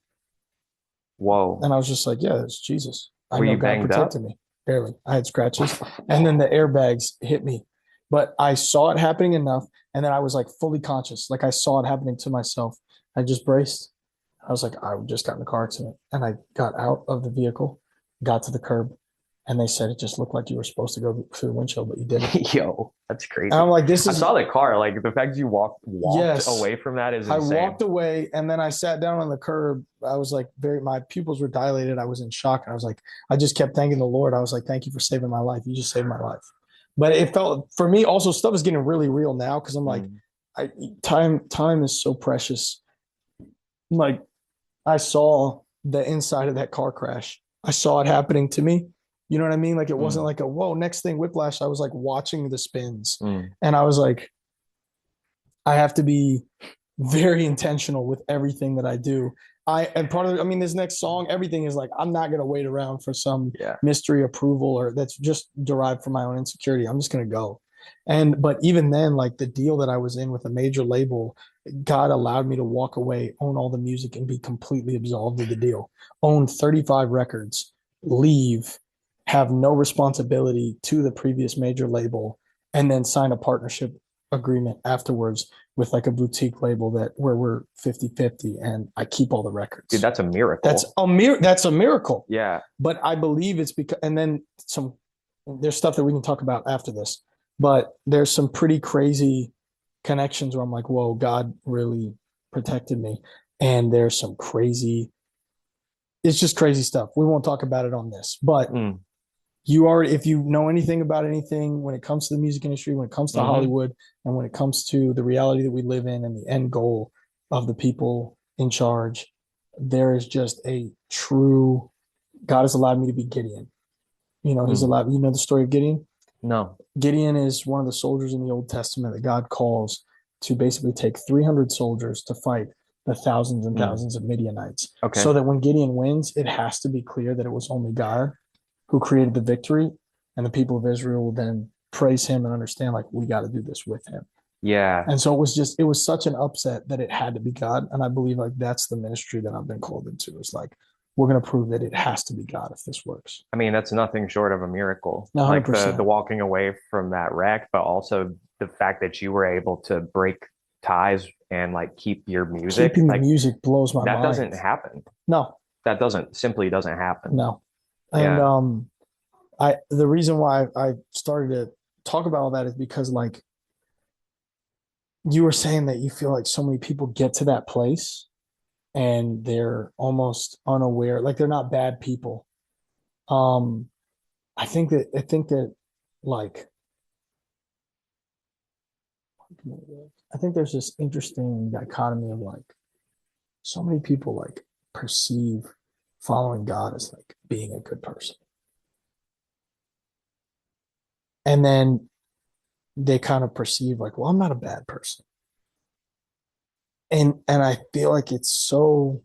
Whoa. And I was just like, yeah, it's Jesus. I Were know you God banged protected up? me. Barely. I had scratches. And then the airbags hit me. But I saw it happening enough. And then I was like fully conscious. Like I saw it happening to myself. I just braced. I was like, I just got in a car accident. And I got out of the vehicle, got to the curb, and they said it just looked like you were supposed to go through the windshield, but you didn't. Yo, that's And I'm crazy. like, this I is saw the car. Like, the fact you walked yes. away from that is I insane. walked away and then I sat down on the curb. I was like, my pupils were dilated. I was in shock. And I was like, I just kept thanking the Lord. I was like, thank you for saving my life. You just saved my life. But it felt for me also, stuff is getting really real now because I'm like, Mm. time is so precious. Like I saw the inside of that car crash. I saw it happening to me. You know what I mean? Like it wasn't Mm. like a whoa, next thing whiplash. I was like watching the spins. Mm. And I was like, I have to be very intentional with everything that I do. And part of I mean, this next song, everything is like, I'm not gonna wait around for some Yeah. mystery approval or that's just derived from my own insecurity. I'm just gonna go. But even then, like the deal that I was in with a major label, God allowed me to walk away, own all the music, and be completely absolved of the deal. Own 35 records, leave, have no responsibility to the previous major label, and then sign a partnership agreement afterwards with like a boutique label where we're 50-50 and I keep all the records. Dude, that's a miracle. That's a miracle. Yeah. But I believe it's because and then there's stuff that we can talk about after this. But there's some pretty crazy connections where I'm like, whoa, God really protected me. And there's it's just crazy stuff. We won't talk about it on this, but You already, if you know anything about anything when it comes to the music industry, when it comes to Hmm. Hollywood, and when it comes to the reality that we live in and the end goal of the people in charge, there is just a true God has allowed me to be Gideon. He's Mm. allowed, the story of Gideon? No. Gideon is one of the soldiers in the Old Testament that God calls to basically take 300 soldiers to fight the thousands and Mm. thousands of Midianites. Okay. So that when Gideon wins, it has to be clear that it was only God who created the victory, and the people of Israel will then praise him and understand, like, we got to do this with him. Yeah. And so it was such an upset that it had to be God. And I believe like that's the ministry that I've been called into. Is like, we're going to prove that it has to be God if this works. I mean, that's nothing short of a miracle. Like the 100%. walking away from that wreck, but also the fact that you were able to break ties and like keep your music, Keeping the like music blows my that mind. doesn't happen. No, That doesn't simply doesn't happen. no. And Yeah. the reason why I started to talk about all that is because like you were saying that you feel like so many people get to that place and they're almost unaware, like they're not bad people. Um, I think that like I think there's this interesting dichotomy of like so many people like perceive following God as like being a good person. And then they kind of perceive like, well, I'm not a bad person. And I feel like it's so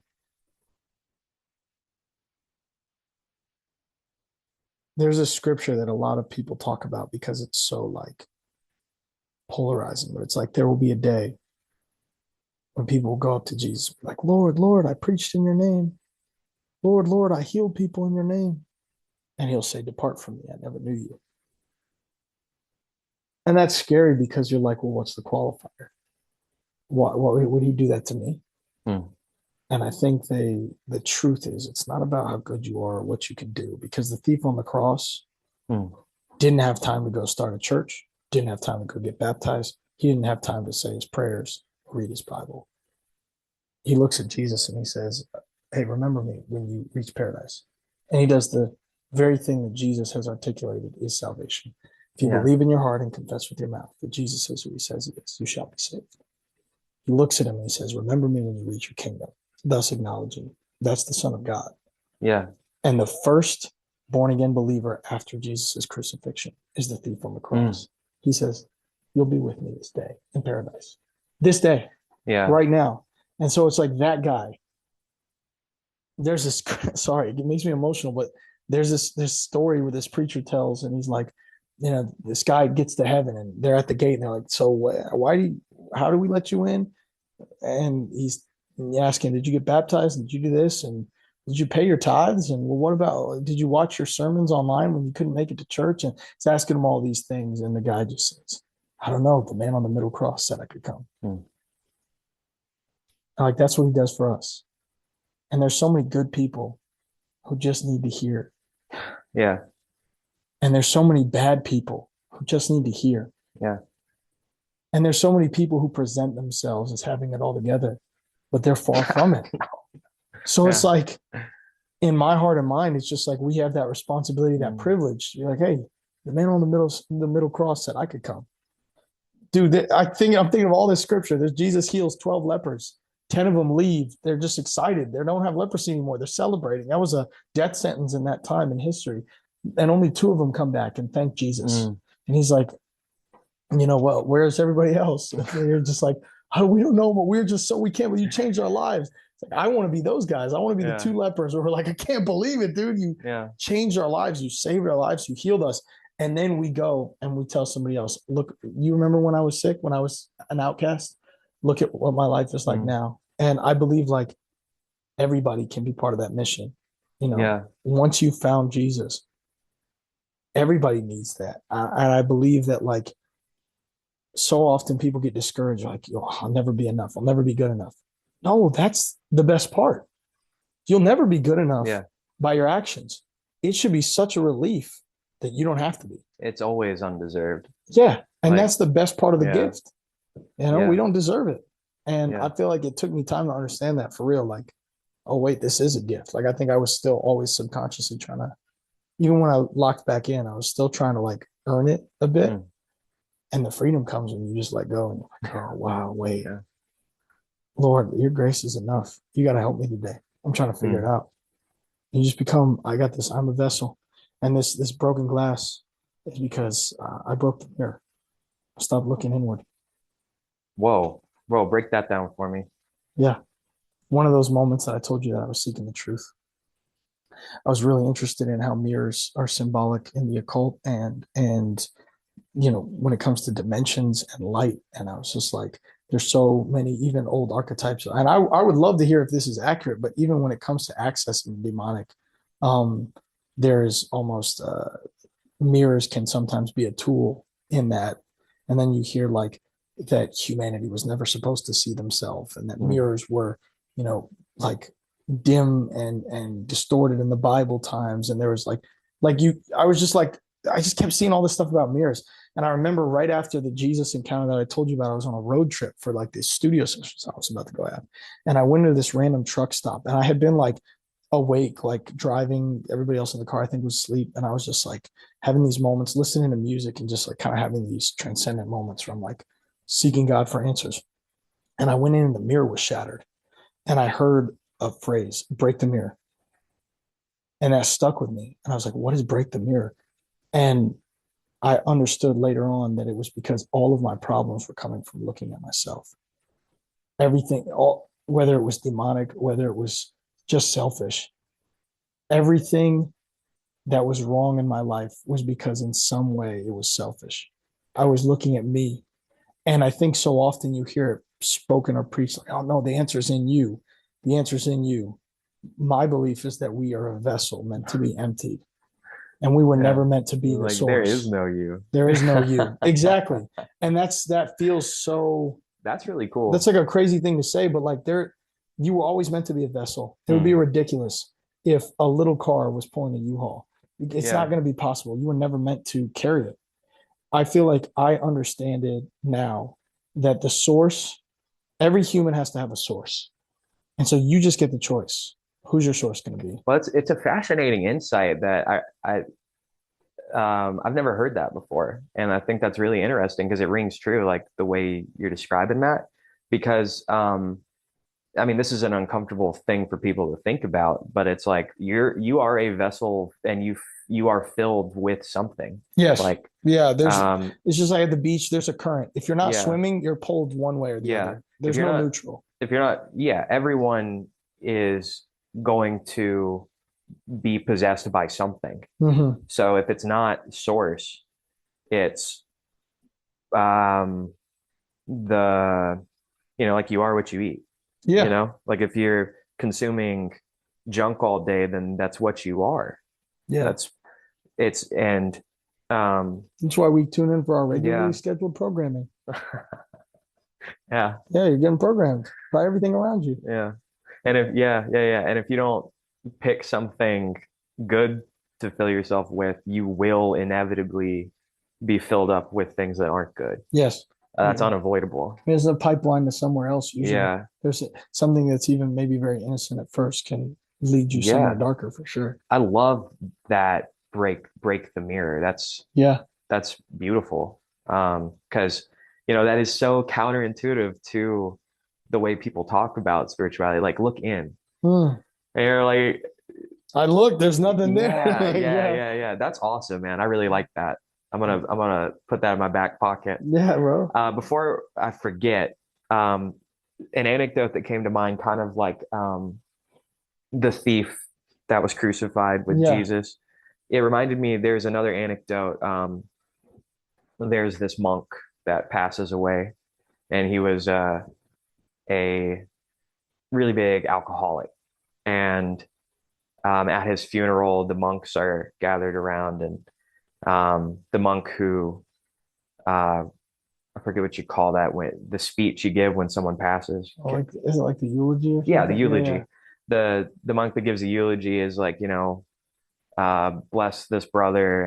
there's a scripture that a lot of people talk about because it's so like polarizing, but it's like there will be a day when people will go up to Jesus like, Lord, Lord, I preached in your name. Lord, Lord, I healed people in your name. And he'll say, depart from me. I never knew you. And that's scary because you're like, well, what's the qualifier? What would he do that to me? Mm. And I think the truth is, it's not about how good you are or what you can do, because the thief on the cross Mm. didn't have time to go start a church, didn't have time to go get baptized. He didn't have time to say his prayers, read his Bible. He looks at Jesus and he says, hey, remember me when you reach paradise. And he does the very thing that Jesus has articulated is salvation. If you Yeah. believe in your heart and confess with your mouth that Jesus is who he says he is, you shall be saved. He looks at him and he says, remember me when you reach your kingdom, thus acknowledging that's the Son of God. Yeah. And the first born again believer after Jesus' crucifixion is the thief on the cross. Mm. He says, you'll be with me this day in paradise. This day, Yeah. right now. And so it's like that guy. There's this, sorry, it makes me emotional, but there's this story where this preacher tells, and he's like, this guy gets to heaven and they're at the gate and they're like, so how do we let you in? And he's asking, did you get baptized? Did you do this? And did you pay your tithes? And well, what about, did you watch your sermons online when you couldn't make it to church? And he's asking him all these things. And the guy just says, I don't know. The man on the middle cross said I could come. Mm. And like, that's what he does for us. And there's so many good people who just need to hear. Yeah. And there's so many bad people who just need to hear. Yeah. And there's so many people who present themselves as having it all together, but they're far from it. So it's Yeah. like, in my heart and mind, it's just like we have that responsibility, that privilege. You're like, hey, the man on the middle cross said I could come. Dude, I'm thinking of all this scripture. There's Jesus heals 12 lepers. 10 of them leave. They're just excited. They don't have leprosy anymore. They're celebrating. That was a death sentence in that time in history. And only 2 of them come back and thank Jesus. Mm. And he's like, well, where's everybody else? They're just like, oh, we don't know, but we're just so we can't. Well, you changed our lives. It's like, I want to be those guys. I want to be Yeah. the 2 lepers who are like, I can't believe it, dude. You changed our lives. You saved our lives. You healed us. And then we go and we tell somebody else, look, you remember when I was sick, when I was an outcast? Look at what my life is like now. And I believe like everybody can be part of that mission. Once you found Jesus, everybody needs that. And I believe that like so often people get discouraged, like, I'll never be enough. I'll never be good enough. No, that's the best part. You'll never be good enough by your actions. It should be such a relief that you don't have to be. It's always undeserved. Yeah. And that's the best part of the gift. We don't deserve it. And I feel like it took me time to understand that for real. Like, oh, wait, this is a gift. Like, I think I was still always subconsciously trying to even when I locked back in, I was still trying to like earn it a bit. Mm. And the freedom comes when you just let go and you're like, oh wow, wait, Yeah. Lord, your grace is enough. You got to help me today. I'm trying to figure it Mm. out. You just become, I got this, I'm a vessel. And this broken glass is because I broke the mirror. I stopped looking inward. Whoa. Whoa, break that down for me. Yeah. One of those moments that I told you that I was seeking the truth. I was really interested in how mirrors are symbolic in the occult and when it comes to dimensions and light. And I was just like, there's so many even old archetypes. And I would love to hear if this is accurate, but even when it comes to accessing demonic, um, there's almost mirrors can sometimes be a tool in that. And then you hear like that humanity was never supposed to see themselves and that Mm. mirrors were, like dim and distorted in the Bible times. And there was like you, I was just like, I just kept seeing all this stuff about mirrors. And I remember right after the Jesus encounter that I told you about, I was on a road trip for like this studio sessions I was about to go at. And I went to this random truck stop and I had been like awake, like driving everybody else in the car, I think was asleep. And I was just like having these moments, listening to music and just like kind of having these transcendent moments from like seeking God for answers. And I went in and the mirror was shattered. And I heard a phrase, break the mirror. And that stuck with me. And I was like, what is break the mirror? And I understood later on that it was because all of my problems were coming from looking at myself. Everything, all whether it was demonic, whether it was just selfish, everything that was wrong in my life was because in some way it was selfish. I was looking at me. And I think so often you hear it spoken or preached like, oh no, the answer's in you. The answer's in you. My belief is that we are a vessel meant to be emptied. And we were Yeah. never meant to be the Like there is source. no you. There is no you. Exactly. And that feels so, That's really that's cool. like a crazy thing to say, but like you were always meant to be a vessel. It would be Mm. ridiculous if a little car was pulling a U-Haul. It's not Yeah. going to be possible. You were never meant to carry it. I feel like I understand it now that the source, every human has to have a source. And so you just get the choice. Who's your source going to be? Well, it's a fascinating insight that I've never heard that before. And I think that's really interesting because it rings true, like the way you're describing that. Because I mean, this is an uncomfortable thing for people to think about, but it's like you are a vessel and you are filled with something. Yes. Like Yeah. um It's just like at the beach, there's a current. If you're not yeah, swimming, you're pulled one way or the yeah. other. If There's you're no not neutral. if you're not, yeah, everyone is going to be possessed by something. Mm-hmm. So if it's not source, it's um the like you are what you eat. Yeah. Like if you're consuming junk all day, then that's what you are. Yeah. That's it's and That's why we tune in for our regularly yeah. scheduled programming. Yeah, Yeah. You're getting programmed by everything around you. yeah. And if yeah. And if you don't pick something good to fill yourself with, you will inevitably be filled up with things that aren't good. Yes. That's Yeah. unavoidable. There's a pipeline to somewhere else. Usually Yeah. something that's even maybe very innocent at first can lead you somewhere Yeah. darker for sure. I love that break the mirror. Yeah. That's beautiful. Because that is so counterintuitive to the way people talk about spirituality. Like look in. Hmm. And you're like, I look, there's nothing there. yeah, yeah, Yeah. yeah, yeah. That's awesome, man. I really like that. I'm gonna put that in my back pocket. Yeah, bro. Before I forget, um, an anecdote that came to mind, kind of like the thief that was crucified with Yeah. Jesus. It reminded me there's another anecdote. There's this monk that passes away, and he was a really big alcoholic. And at his funeral, the monks are gathered around, and the monk who uh, I forget what you call that when the speech you give when someone passes. Oh, like is it like the eulogy or Yeah, the something? Yeah, yeah. eulogy. The monk that gives the eulogy is like, bless this brother,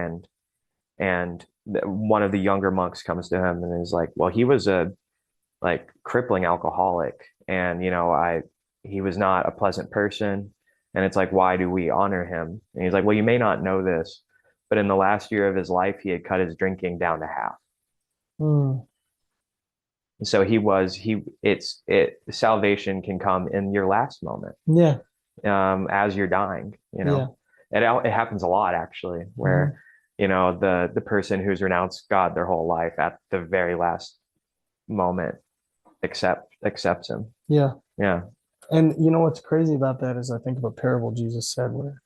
and one of the younger monks comes to him and is like, well, he was a like crippling alcoholic, and I he was not a pleasant person. And it's like, why do we honor him? And he's like, well, you may not know this, but in the last year of his life, he had cut his drinking down to half. Mm. So salvation can come in your last moment, Yeah. as you're dying, you Yeah. know. It happens a lot actually, Hmm. where, the person who's renounced God their whole life at the very last moment accepts him. Yeah. Yeah. And you know what's crazy about that is I think of a parable Jesus said where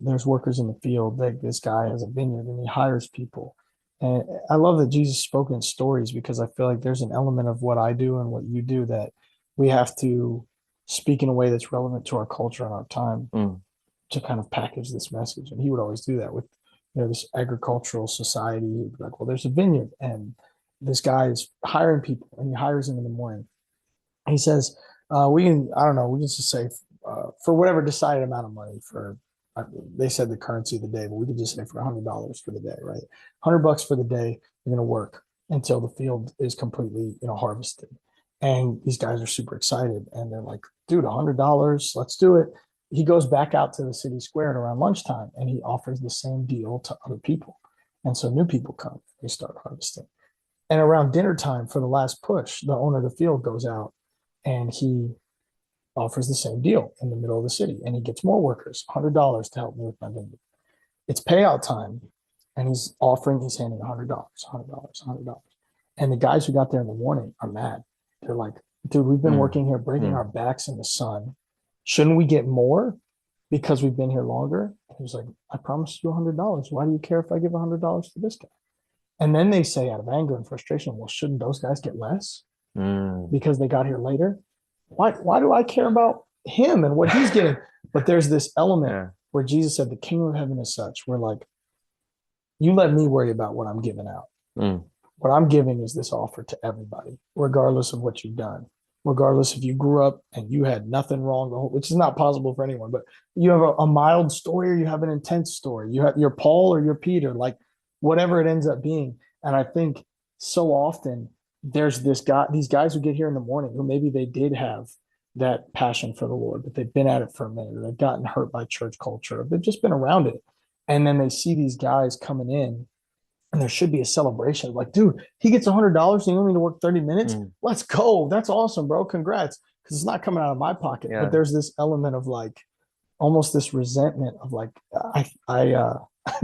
there's workers in the field. Like this guy has a vineyard and he hires people. And I love that Jesus spoke in stories because I feel like there's an element of what I do and what you do that we have to speak in a way that's relevant to our culture and our time Mm. to kind of package this message. And he would always do that with, this agricultural society. He'd be like, well, there's a vineyard and this guy is hiring people and he hires them in the morning. He says, I don't know, we can just say for whatever decided amount of money for, uh, they said the currency of the day, but we could just say for $100 for the day, right? $100 for the day, you're going to work until the field is completely, harvested. And these guys are super excited and they're like, dude, $100, let's do it. He goes back out to the city square at around lunchtime and he offers the same deal to other people. And so new people come, they start harvesting. And around dinner time for the last push, the owner of the field goes out and he offers the same deal in the middle of the city and he gets more workers, $100 to help me with my vineyard. It's payout time and he's handing $100, $100, $100. And the guys who got there in the morning are mad. They're like, dude, we've been Mm. working here, breaking our Mm. backs in the sun. Shouldn't we get more because we've been here longer? And he was like, I promised you $100. Why do you care if I give $100 to this guy? And then they say out of anger and frustration, well, shouldn't those guys get less Mm. because they got here later? Why do I care about him and what he's getting? But there's this element Yeah. where Jesus said, the kingdom of heaven is such where like, you let me worry about what I'm giving out. Mm. What I'm giving is this offer to everybody, regardless of what you've done, regardless if you grew up and you had nothing wrong, which is not possible for anyone, but you have a mild story or you have an intense story. You have your Paul or your Peter, like whatever it ends up being. And I think so often there's these guys who get here in the morning who maybe they did have that passion for the Lord, but they've been at it for a minute, or they've gotten hurt by church culture, or they've just been around it. And then they see these guys coming in and there should be a celebration. Like, dude, he gets $100 and you want me to work 30 minutes? Mm. Let's go. That's awesome, bro. Congrats. Because it's not coming out of my pocket. But Yeah. there's this element of like almost this resentment of like,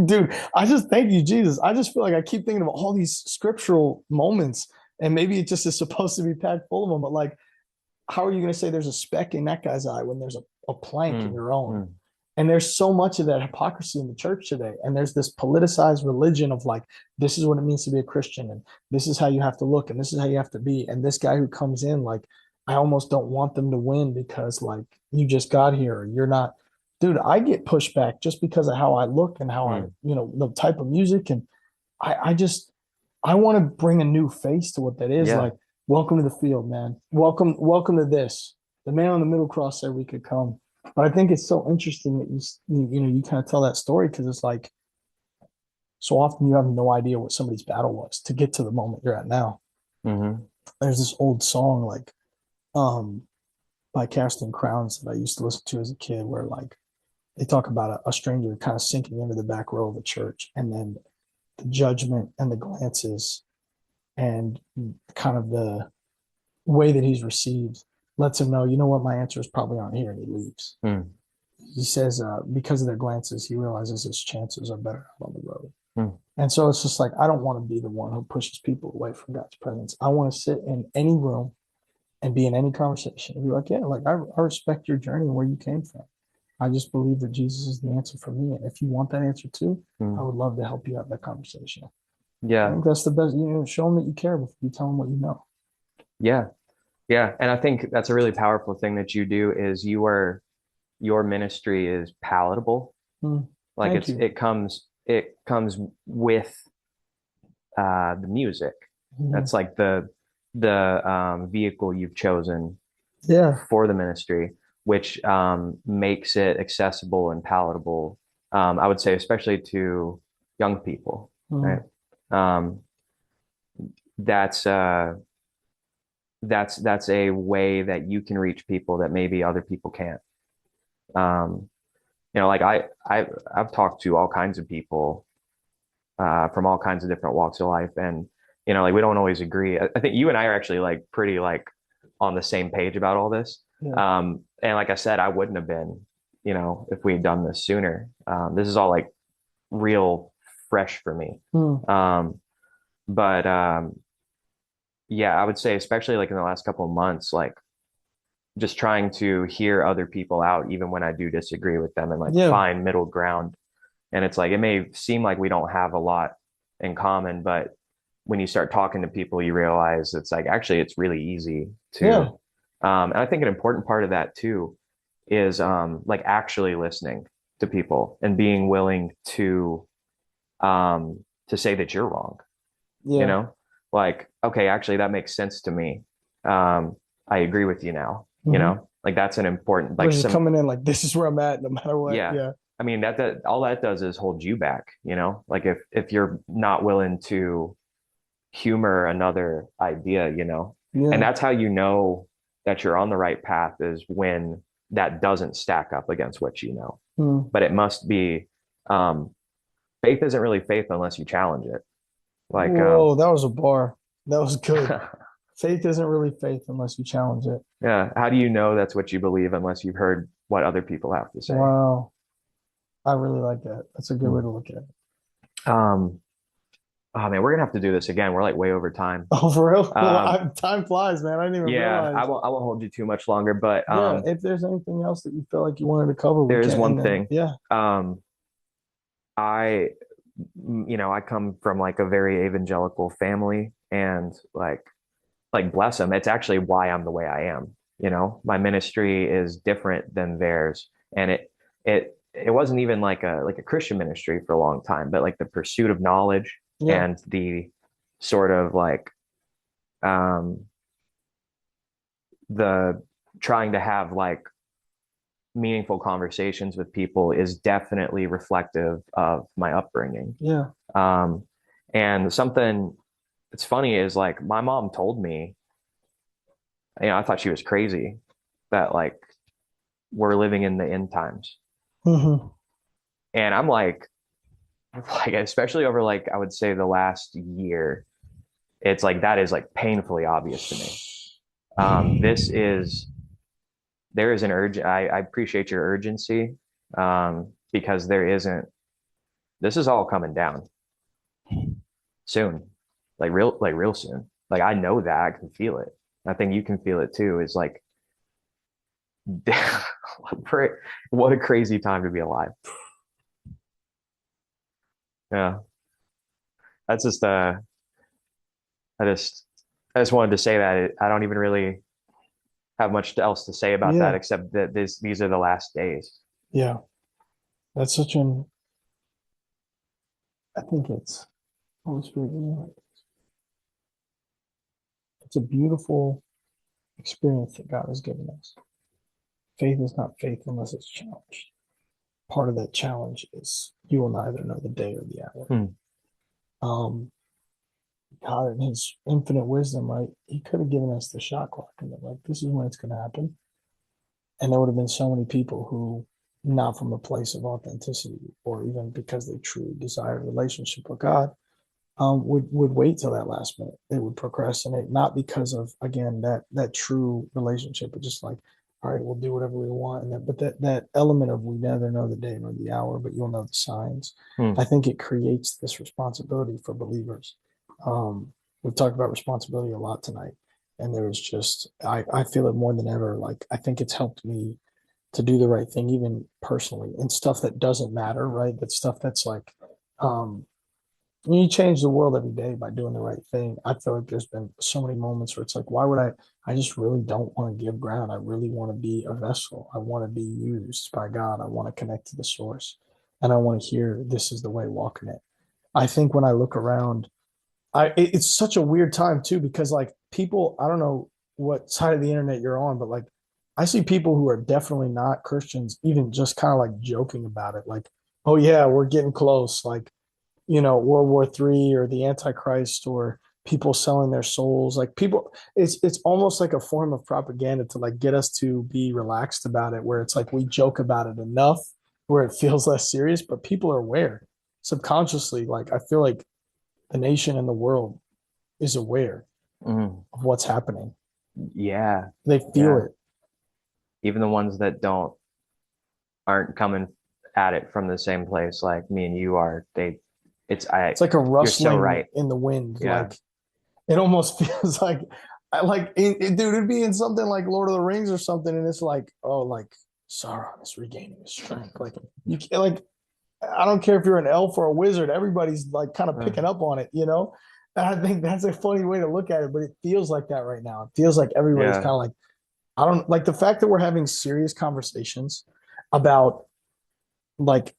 dude, I just thank you, Jesus. I just feel like I keep thinking of all these scriptural moments, and maybe it just is supposed to be packed full of them. But like, how are you going to say there's a speck in that guy's eye when there's a plank in Mm. your own? Mm. And there's so much of that hypocrisy in the church today. And there's this politicized religion of like, this is what it means to be a Christian. And this is how you have to look. And this is how you have to be. And this guy who comes in, like, I almost don't want them to win because like you just got here. Or you're not, dude, I get pushback just because of how I look and how I, Mm. the type of music. And I just, I want to bring a new face to what that is. Yeah. Like, welcome to the field, man. Welcome to this. The man on the middle cross said we could come. But I think it's so interesting that you kind of tell that story because it's like so often you have no idea what somebody's battle was to get to the moment you're at now. Mm-hmm. There's this old song like um by Casting Crowns that I used to listen to as a kid where like they talk about a stranger kind of sinking into the back row of a church and then the judgment and the glances and kind of the way that he's received lets him know, you know what, my answer is probably on here, and he leaves. Mm. He says because of their glances, he realizes his chances are better out on the road. Mm. And so it's just like, I don't want to be the one who pushes people away from God's presence. I want to sit in any room and be in any conversation and be like, yeah, like I respect your journey and where you came from. I just believe that Jesus is the answer for me. And if you want that answer too, I Mm. would love to help you have that conversation. I Yeah. think that's the best, show them that you care before you tell them what you know. Yeah. Yeah. And I think that's a really powerful thing that you do is your ministry is palatable. Hmm. Like Thank you. it comes with the music. Mhm. That's like the vehicle you've chosen Yeah. for the ministry, which makes it accessible and palatable. I would say, especially to young people, right? Mhm. Um, that's that's a way that you can reach people that maybe other people can't. Um, like I've talked to all kinds of people from all kinds of different walks of life, and like we don't always agree. I think you and I are actually like pretty like on the same page about all this. Yeah. And like I said, I wouldn't have been, if we had done this sooner. This is all like real fresh for me. Hmm. But yeah, I would say, especially like in the last couple of months, like just trying to hear other people out, even when I do disagree with them, and like Yeah. find middle ground. And it's like, it may seem like we don't have a lot in common, but when you start talking to people, you realize it's like, actually, it's really easy Yeah. to, and I think an important part of that too is like actually listening to people and being willing to say that you're wrong, you Yeah. know, like, okay, actually, that makes sense to me. I agree with you now, Hmm. like that's an important, like Versus some, coming in like this is where I'm at, no matter what. yeah. Yeah. I mean, that all that does is hold you back, like if you're not willing to humor another idea, and Yeah. that's how you know that you're on the right path is when that doesn't stack up against what you know. Hmm. But it must be, um, faith isn't really faith unless you challenge it. Like, Whoa, that was a bar. That was good. Faith isn't really faith unless you challenge it. yeah, how do you know that's what you believe unless you've heard what other people have to say? Wow. I really like that. That's a good way Hmm. to look at it. Um, oh man, we're gonna have to do this again. We're like way over time. Oh, for real? Um, Time flies, man. I didn't even yeah, I realize. won't I won't hold you too much longer, but Yeah, if there's anything else that you feel like you wanted to cover, we there is can. And one then, thing. yeah, Um, I I come from like a very evangelical family, and like bless them, it's actually why I'm the way I am. My ministry is different than theirs, and it wasn't even like a Christian ministry for a long time, but like the pursuit of knowledge yeah, and the sort of like um the trying to have like meaningful conversations with people is definitely reflective of my upbringing. yeah. Um, and something that's funny is like my mom told me, I thought she was crazy that like we're living in the end times. Hmm. And I'm like especially over like I would say the last year, it's like that is like painfully obvious to me. This is there is an urge. I appreciate your urgency, because there isn't. This is all coming down soon, like real soon. Like I know that I can feel it. I think you can feel it too. Is like, what a crazy time to be alive. Yeah, that's just I just I just wanted to say that I don't even really have much else to say about that Yeah, except that these are the last days. yeah. That's such an, I think it's, Holy Spirit, it's a beautiful experience that God has given us. Faith is not faith unless it's challenged. Part of that challenge is you will neither know the day or the hour. Hmm. Um, God, in His infinite wisdom, right? He could have given us the shot clock and been like, "This is when it's going to happen." And there would have been so many people who, not from a place of authenticity, or even because they truly desired a relationship with God, would wait till that last minute. They would procrastinate, not because of again that true relationship, but just like, all right, we'll do whatever we want, and that element of we never know the day nor the hour, but you'll know the signs. Hmm. I think it creates this responsibility for believers. Um, we've talked about responsibility a lot tonight, and there's just I feel it more than ever. Like I think it's helped me to do the right thing, even personally, and stuff that doesn't matter, right? That stuff that's like um, you change the world every day by doing the right thing. I feel like there's been so many moments where it's like, why would I just really don't want to give ground. I really want to be a vessel. I want to be used by God. I want to connect to the source. And I want to hear this is the way, walking it. I think when I look around, it's such a weird time too, because like people, I don't know what side of the internet you're on, but like I see people who are definitely not Christians, even just kind of like joking about it. Like, oh yeah, we're getting close. Like, World War III or the Antichrist or people selling their souls. Like people, it's almost like a form of propaganda to like get us to be relaxed about it, where it's like we joke about it enough where it feels less serious, but people are aware subconsciously. Like I feel like the nation and the world is aware Mm. of what's happening. Yeah. They feel Yeah. it. Even the ones that don't aren't coming at it from the same place like me and you are. It's like a You're so rustling right. in the wind. Yeah. Like it almost feels like dude, it'd be in something like Lord of the Rings or something, and it's like, oh, like Sauron is regaining his strength. Like you can't like I don't care if you're an elf or a wizard, everybody's like kind of picking up on it, you know? And I think that's a funny way to look at it, but it feels like that right now. It feels like everybody's Yeah. kind of like, I don't like the fact that we're having serious conversations about like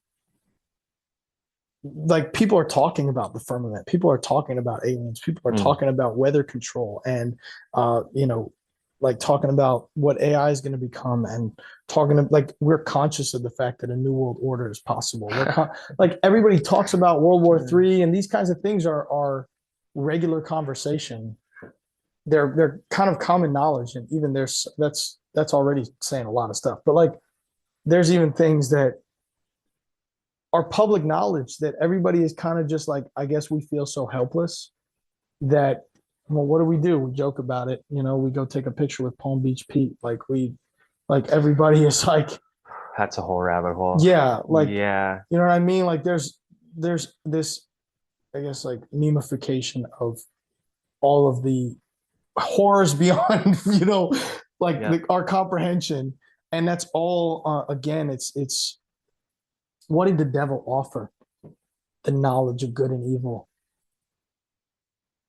people are talking about the firmament, people are talking about aliens, people are Mm. talking about weather control, and like talking about what AI is going to become, and talking to, like we're conscious of the fact that a new world order is possible. Like everybody talks about World War III, and these kinds of things are regular conversation. They're kind of common knowledge, and even there's that's already saying a lot of stuff. But like there's even things that are public knowledge that everybody is kind of just like, I guess we feel so helpless that, well, what do? We joke about it. You know, we go take a picture with Palm Beach Pete. Like everybody is like, That's a whole rabbit hole. yeah, like, Yeah. you know what I mean? Like there's this, I guess, like memification of all of the horrors beyond, like Yeah. our comprehension. And that's all, again, it's, what did the devil offer? The knowledge of good and evil.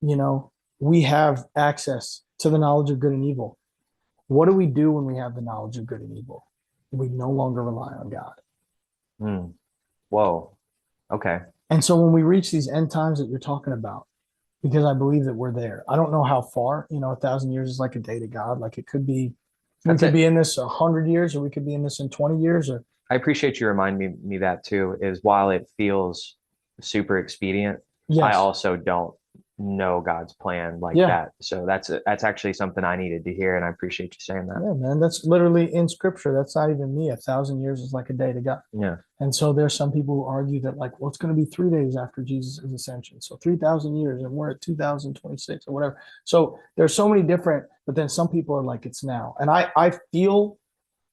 You know, we have access to the knowledge of good and evil. What do we do when we have the knowledge of good and evil? We no longer rely on God. Mm. Whoa. Okay. And so when we reach these end times that you're talking about, because I believe that we're there, I don't know how far, 1,000 years is like a day to God. Like it could be, we That's could it. be in this 100 years, or we could be in this in 20 years, or I appreciate you reminding me that too, is while it feels super expedient, I yes. also don't know God's plan like Yeah. that. So that's actually something I needed to hear, and I appreciate you saying that. Yeah, man. That's literally in scripture. That's not even me. 1,000 years is like a day to God. Yeah. And so there's some people who argue that, like, well, it's going to be 3 days after Jesus' ascension. So 3,000 years, and we're at 2026 or whatever. So there's so many different, but then some people are like, it's now. And I feel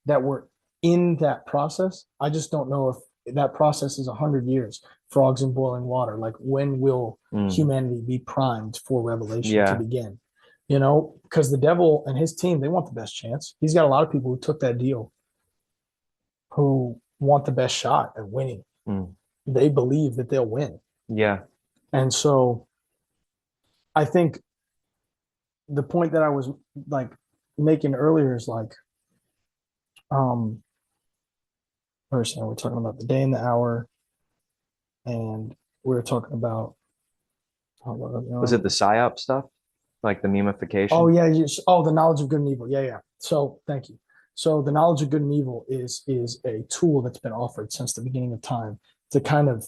that we're in that process. I just don't know if that process is 100 years, frogs in boiling water. Like, when will Mm. humanity be primed for revelation to Yeah. begin? Because the devil and his team, they want the best chance. He's got a lot of people who took that deal who want the best shot at winning. Mm. They believe that they'll win. Yeah. And so I think the point that I was like making earlier is like, um, first, we're talking about the day and the hour, and we were talking about, Was it the psyop stuff? Like the oh memification? yeah, the knowledge of good and evil. Yeah, yeah. So thank you. So the knowledge of good and evil is a tool that's been offered since the beginning of time to kind of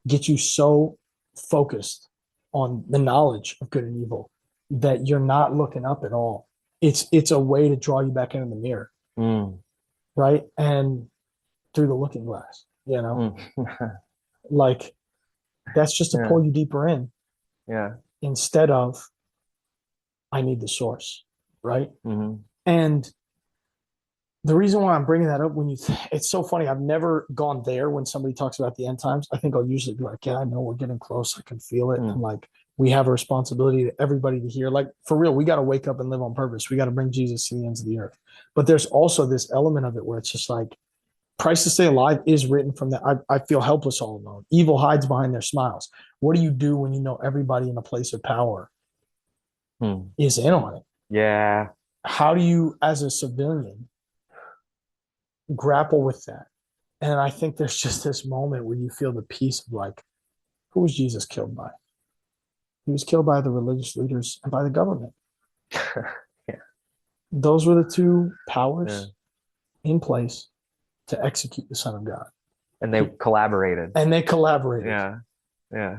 get you so focused on the knowledge of good and evil that you're not looking up at all. It's a way to draw you back into the mirror, Mm. right? And through the looking glass, Mm. like that's just to Yeah. pull you deeper in Yeah. instead of I need the source, right? Mm-hmm. And the reason why I'm bringing that up, it's so funny. I've never gone there when somebody talks about the end times. I think I'll usually be like, yeah, I know we're getting close. I can feel it. And Mm. like, we have a responsibility to everybody to hear, like, for real, we got to wake up and live on purpose. We got to bring Jesus to the ends of the earth. But there's also this element of it where it's just like, price to stay alive is written from that. I feel helpless all alone. Evil hides behind their smiles. What do you do when you know everybody in a place of power Mm. is in on it? Yeah. How do you, as a civilian, grapple with that? And I think there's just this moment where you feel the peace of like, who was Jesus killed by? He was killed by the religious leaders and by the government. Yeah. Those were the two Yeah. powers in place to execute the Son of God. And they collaborated. And they collaborated. Yeah. Yeah.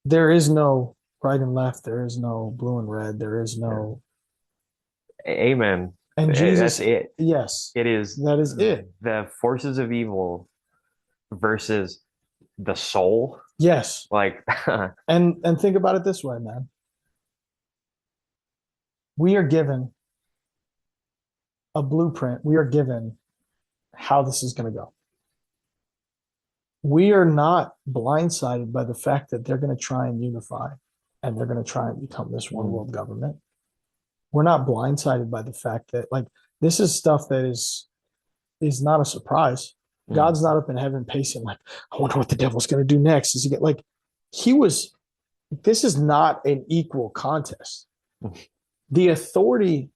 There is no right and left. There is no blue and red. There is Yeah. no, Amen. and That's Jesus, it. yes, It is that is it. the forces of evil versus the soul. Yes. Like, And think about it this way, man. We are given a blueprint. We are given how this is going to go. We are not blindsided by the fact that they're going to try and unify and they're going to try and become this one world government. We're not blindsided by the fact that like this is stuff that is not a surprise. God's not up in heaven pacing like, I wonder what the devil's going to do next. Is he get like he was this is not an equal contest. The authority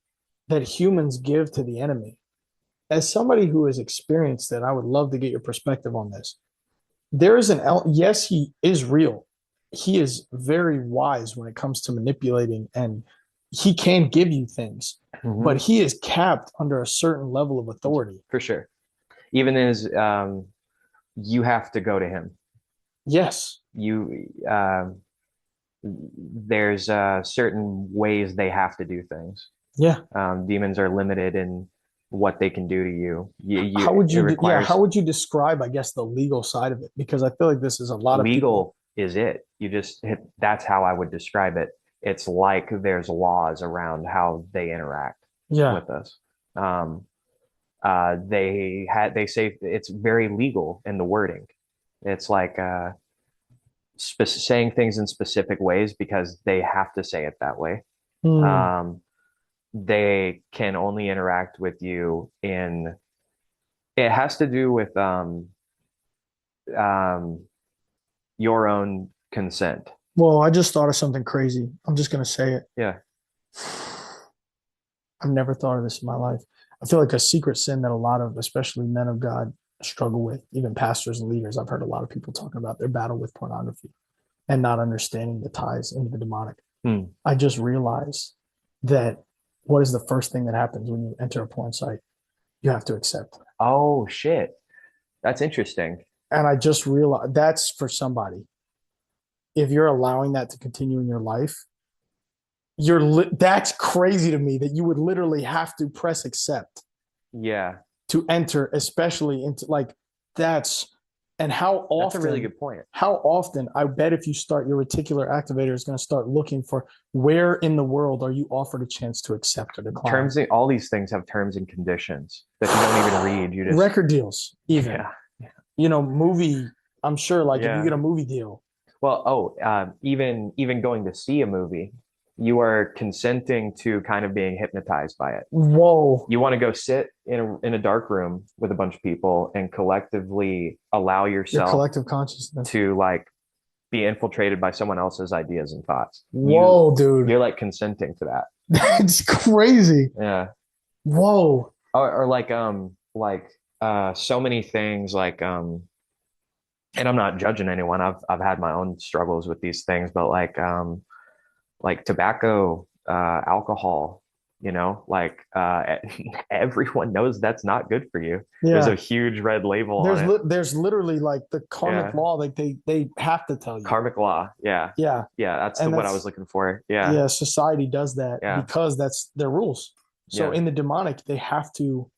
that humans give to the enemy, as somebody who has experienced it, I would love to get your perspective on this. There is yes, he is real. He is very wise when it comes to manipulating, and he can give you things, but he is capped under a certain level of authority. For sure. Even as you have to go to him. Yes. There's certain ways they have to do things. Yeah. Demons are limited in what they can do to you. How would you? Requires, how would you describe, I guess, the legal side of it? Because I feel like this is a lot of legal is it. You just hit. That's how I would describe it. It's like there's laws around how they interact with us. They say it's very legal in the wording. It's like saying things in specific ways because they have to say it that way. They can only interact with you in it has to do with your own consent. Well, I just thought of something crazy. I'm just gonna say it. Yeah. I've never thought of this in my life. I feel like a secret sin that a lot of, especially men of God, struggle with, even pastors and leaders. I've heard a lot of people talking about their battle with pornography and not understanding the ties into the demonic. I just realized that what is the first thing that happens when you enter a porn site? You have to accept. Oh, shit. That's interesting. And I just realized that's for somebody. If you're allowing that to continue in your life, that's crazy to me that you would literally have to press accept. Yeah. To enter, especially into like that's and how often that's a really good point. How often I bet if you start your reticular activator is going to start looking for where in the world are you offered a chance to accept or decline. All these things have terms and conditions that you don't even read. You just record deals, even movie. I'm sure, like if you get a movie deal. Well, even going to see a movie, you are consenting to kind of being hypnotized by it. Whoa. You want to go sit in a dark room with a bunch of people and collectively allow yourself your collective consciousness to like be infiltrated by someone else's ideas and thoughts. Whoa, dude. You're like consenting to that. That's crazy. Yeah. Whoa. Or like so many things and I'm not judging anyone. I've had my own struggles with these things, but like tobacco, alcohol, everyone knows that's not good for you. Yeah. There's a huge red label on it. There's literally like the karmic law, like they have to tell you. Karmic law, yeah. Yeah. Yeah, that's what I was looking for. Yeah. Yeah, society does that because that's their rules. So in the demonic, they have to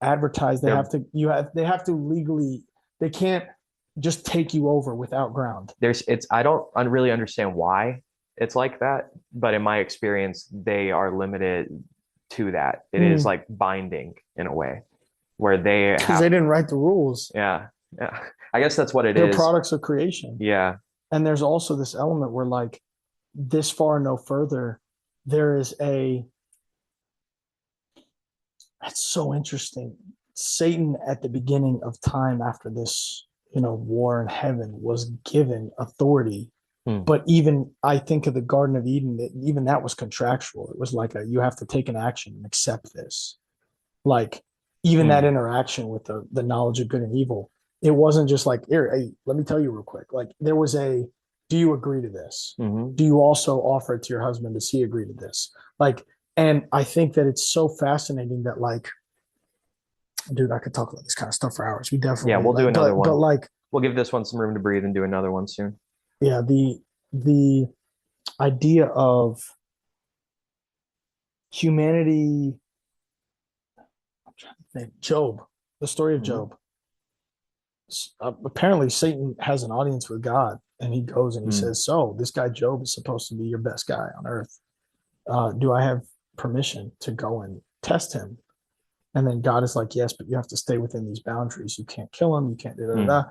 advertise, they have to legally, they can't just take you over without ground. I don't really understand why it's like that, but in my experience, they are limited to that. It is like binding in a way where they didn't write the rules. Yeah. I guess that's what it is. They're products of creation. Yeah. And there's also this element where like this far, no further, there is that's so interesting. Satan at the beginning of time after this, war in heaven was given authority. But even I think of the Garden of Eden, even that was contractual. It was like you have to take an action and accept this. Like even that interaction with the knowledge of good and evil, it wasn't just like, here, hey, let me tell you real quick. Like there was do you agree to this? Do you also offer it to your husband? Does he agree to this? Like, and I think that it's so fascinating that like, dude, I could talk about this kind of stuff for hours. We definitely, we'll do another one. But like, we'll give this one some room to breathe and do another one soon. Yeah, the idea of humanity. I'm trying to think. Job, the story of Mhm. Job. Apparently, Satan has an audience with God, and he goes and he Mm. says, "So this guy Job is supposed to be your best guy on earth. Do I have permission to go and test him?" And then God is like, "Yes, but you have to stay within these boundaries. You can't kill him. You can't da da Mm. da."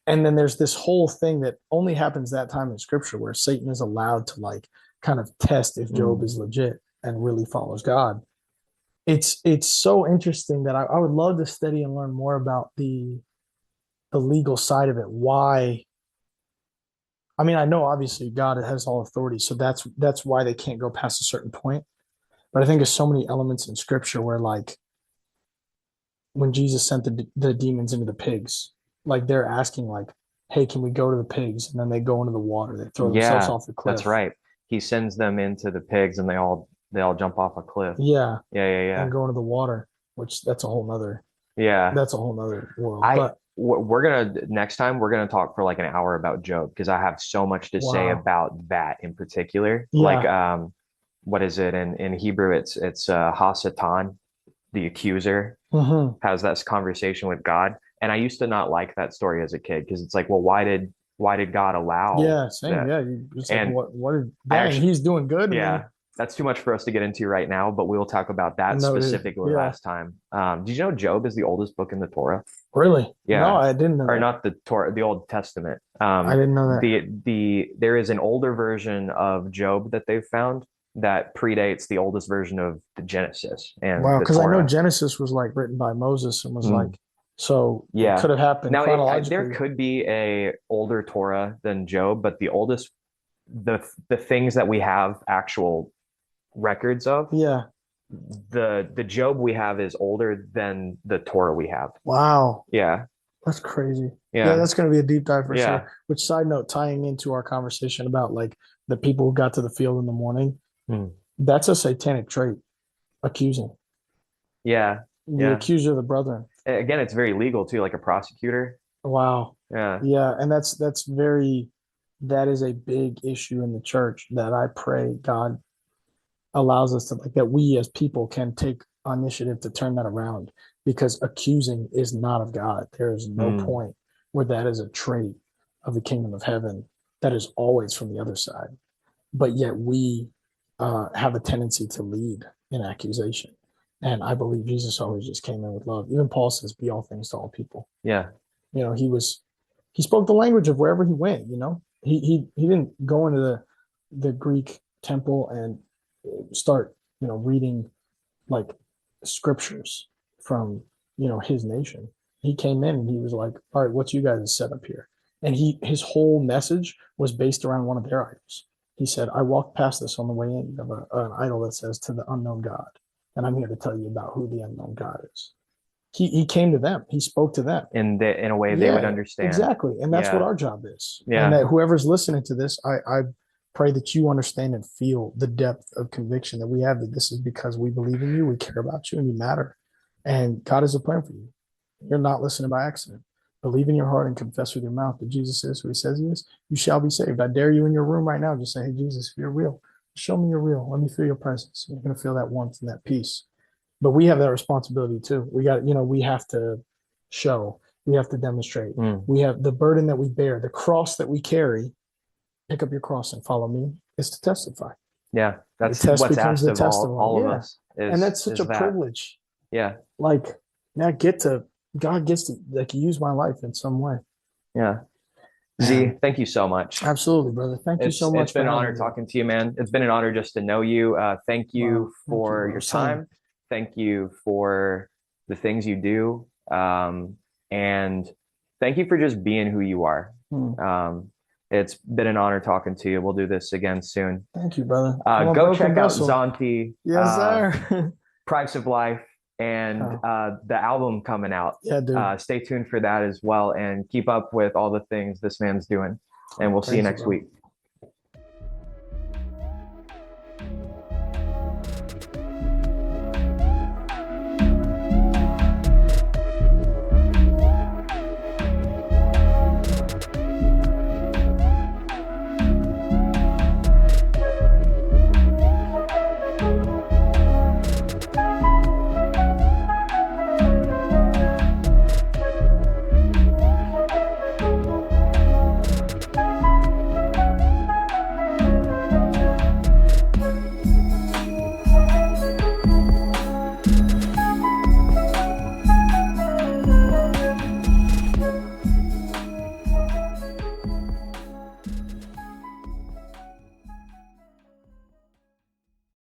And then there's this whole thing that only happens that time in Scripture where Satan is allowed to like kind of test if Job Mm. is legit and really follows God. It's so interesting that I would love to study and learn more about the legal side of it. Why? I mean, I know obviously God has all authority, so that's why they can't go past a certain point. But I think there's so many elements in Scripture where like when Jesus sent the demons into the pigs, like they're asking like, "Hey, can we go to the pigs?" And then they go into the water. They throw themselves Yeah, off the that's cliff. right. He sends them into the pigs and they all jump off a cliff. Yeah, Yeah, yeah, yeah. and go into the water, which Yeah. that's a whole nother world. But We're gonna next time we're gonna talk for like an hour about Job because I have so much to say wow, about that in particular. Like yeah, what is it in Hebrew? It's Hasatan, the accuser, hmm, has this conversation with God. And I used to not like that story as a kid because it's like, well, why did God allow yeah, same, that? yeah. It's like And what is I dang? actually He's doing good, and then yeah, that's too much for us to get into right now, but we'll talk about that noted. specifically Yeah, last time. Did you know Job is the oldest book in the Torah? really? No, Yeah, I didn't know or that. not the Torah, the Old Testament. I didn't know that. There is an older version of Job that they've found that predates the oldest version of the Genesis and Wow, the because I know Torah. Genesis was like written by Moses and was Mm, like, so it yeah. could have happened Now there chronologically. could be a older Torah than Job, but the things that we have actual records of, Yeah. the Job we have is older than the Torah we have. Wow. Yeah. That's crazy. Yeah, Yeah. that's going to be a deep dive for Yeah. sure. Which side note, tying into our conversation about like the people who got to the field in the morning, Hmm. that's a satanic trait, accusing, Yeah. the Yeah. accuser of the brethren. Again, it's very legal too, like a prosecutor. Wow. Yeah. Yeah, and that is a big issue in the church that I pray God allows us to like that we as people can take initiative to turn that around because accusing is not of God. There is no Hmm. point where that is a trait of the kingdom of heaven that is always from the other side. But yet we have a tendency to lead in accusation. And I believe Jesus always just came in with love. Even Paul says, be all things to all people. Yeah. You know, he spoke the language of wherever he went, you know. He didn't go into the Greek temple and start, you know, reading like scriptures from, you know, his nation. He came in and he was like, all right, what's you guys' setup here? And his whole message was based around one of their idols. He said, I walked past this on the way in of an idol that says to the unknown God. And I'm here to tell you about who the unknown God is. He came to them. He spoke to them. In a way they would Yeah, understand. exactly. And that's what Yeah. our job is. And Yeah. that whoever's listening to this, I pray that you understand and feel the depth of conviction that we have that this is because we believe in you, we care about you, and you matter. And God has a plan for you. You're not listening by accident. Believe in your heart and confess with your mouth that Jesus is who he says he is. You shall be saved. I dare you in your room right now. Just say, hey, Jesus, if you're real, show me you're real. Let me feel your presence. You're going to feel that warmth and that peace. But we have that responsibility too. We got, you know, we have to show, we have to demonstrate. Mm. We have the burden that we bear, the cross that we carry. Pick up your cross and follow me is to testify. Yeah. The That's test what's becomes asked the of all testimony. of Yeah. us And that's such is a that. privilege. Yeah. Like, now God gets to like use my life in some way. Yeah. Z, Man, thank you so much. absolutely, brother. Thank you so It's much for been an honor having me. talking to you, man. It's been an honor just to know you. Thank you Wow. Thank you, for bro. your Same. time. Thank you for the things you do. And thank you for just being who you are. Hmm. It's been an honor talking to you. We'll do this again soon. Thank you, brother. I'm a Go broken check out vessel. Zauntee, Yes, sir. Price of Life, and Oh, the album coming out. yeah, dude. Stay tuned for that as well and keep up with all the things this man's doing. And we'll see you Thank you, next bro. week.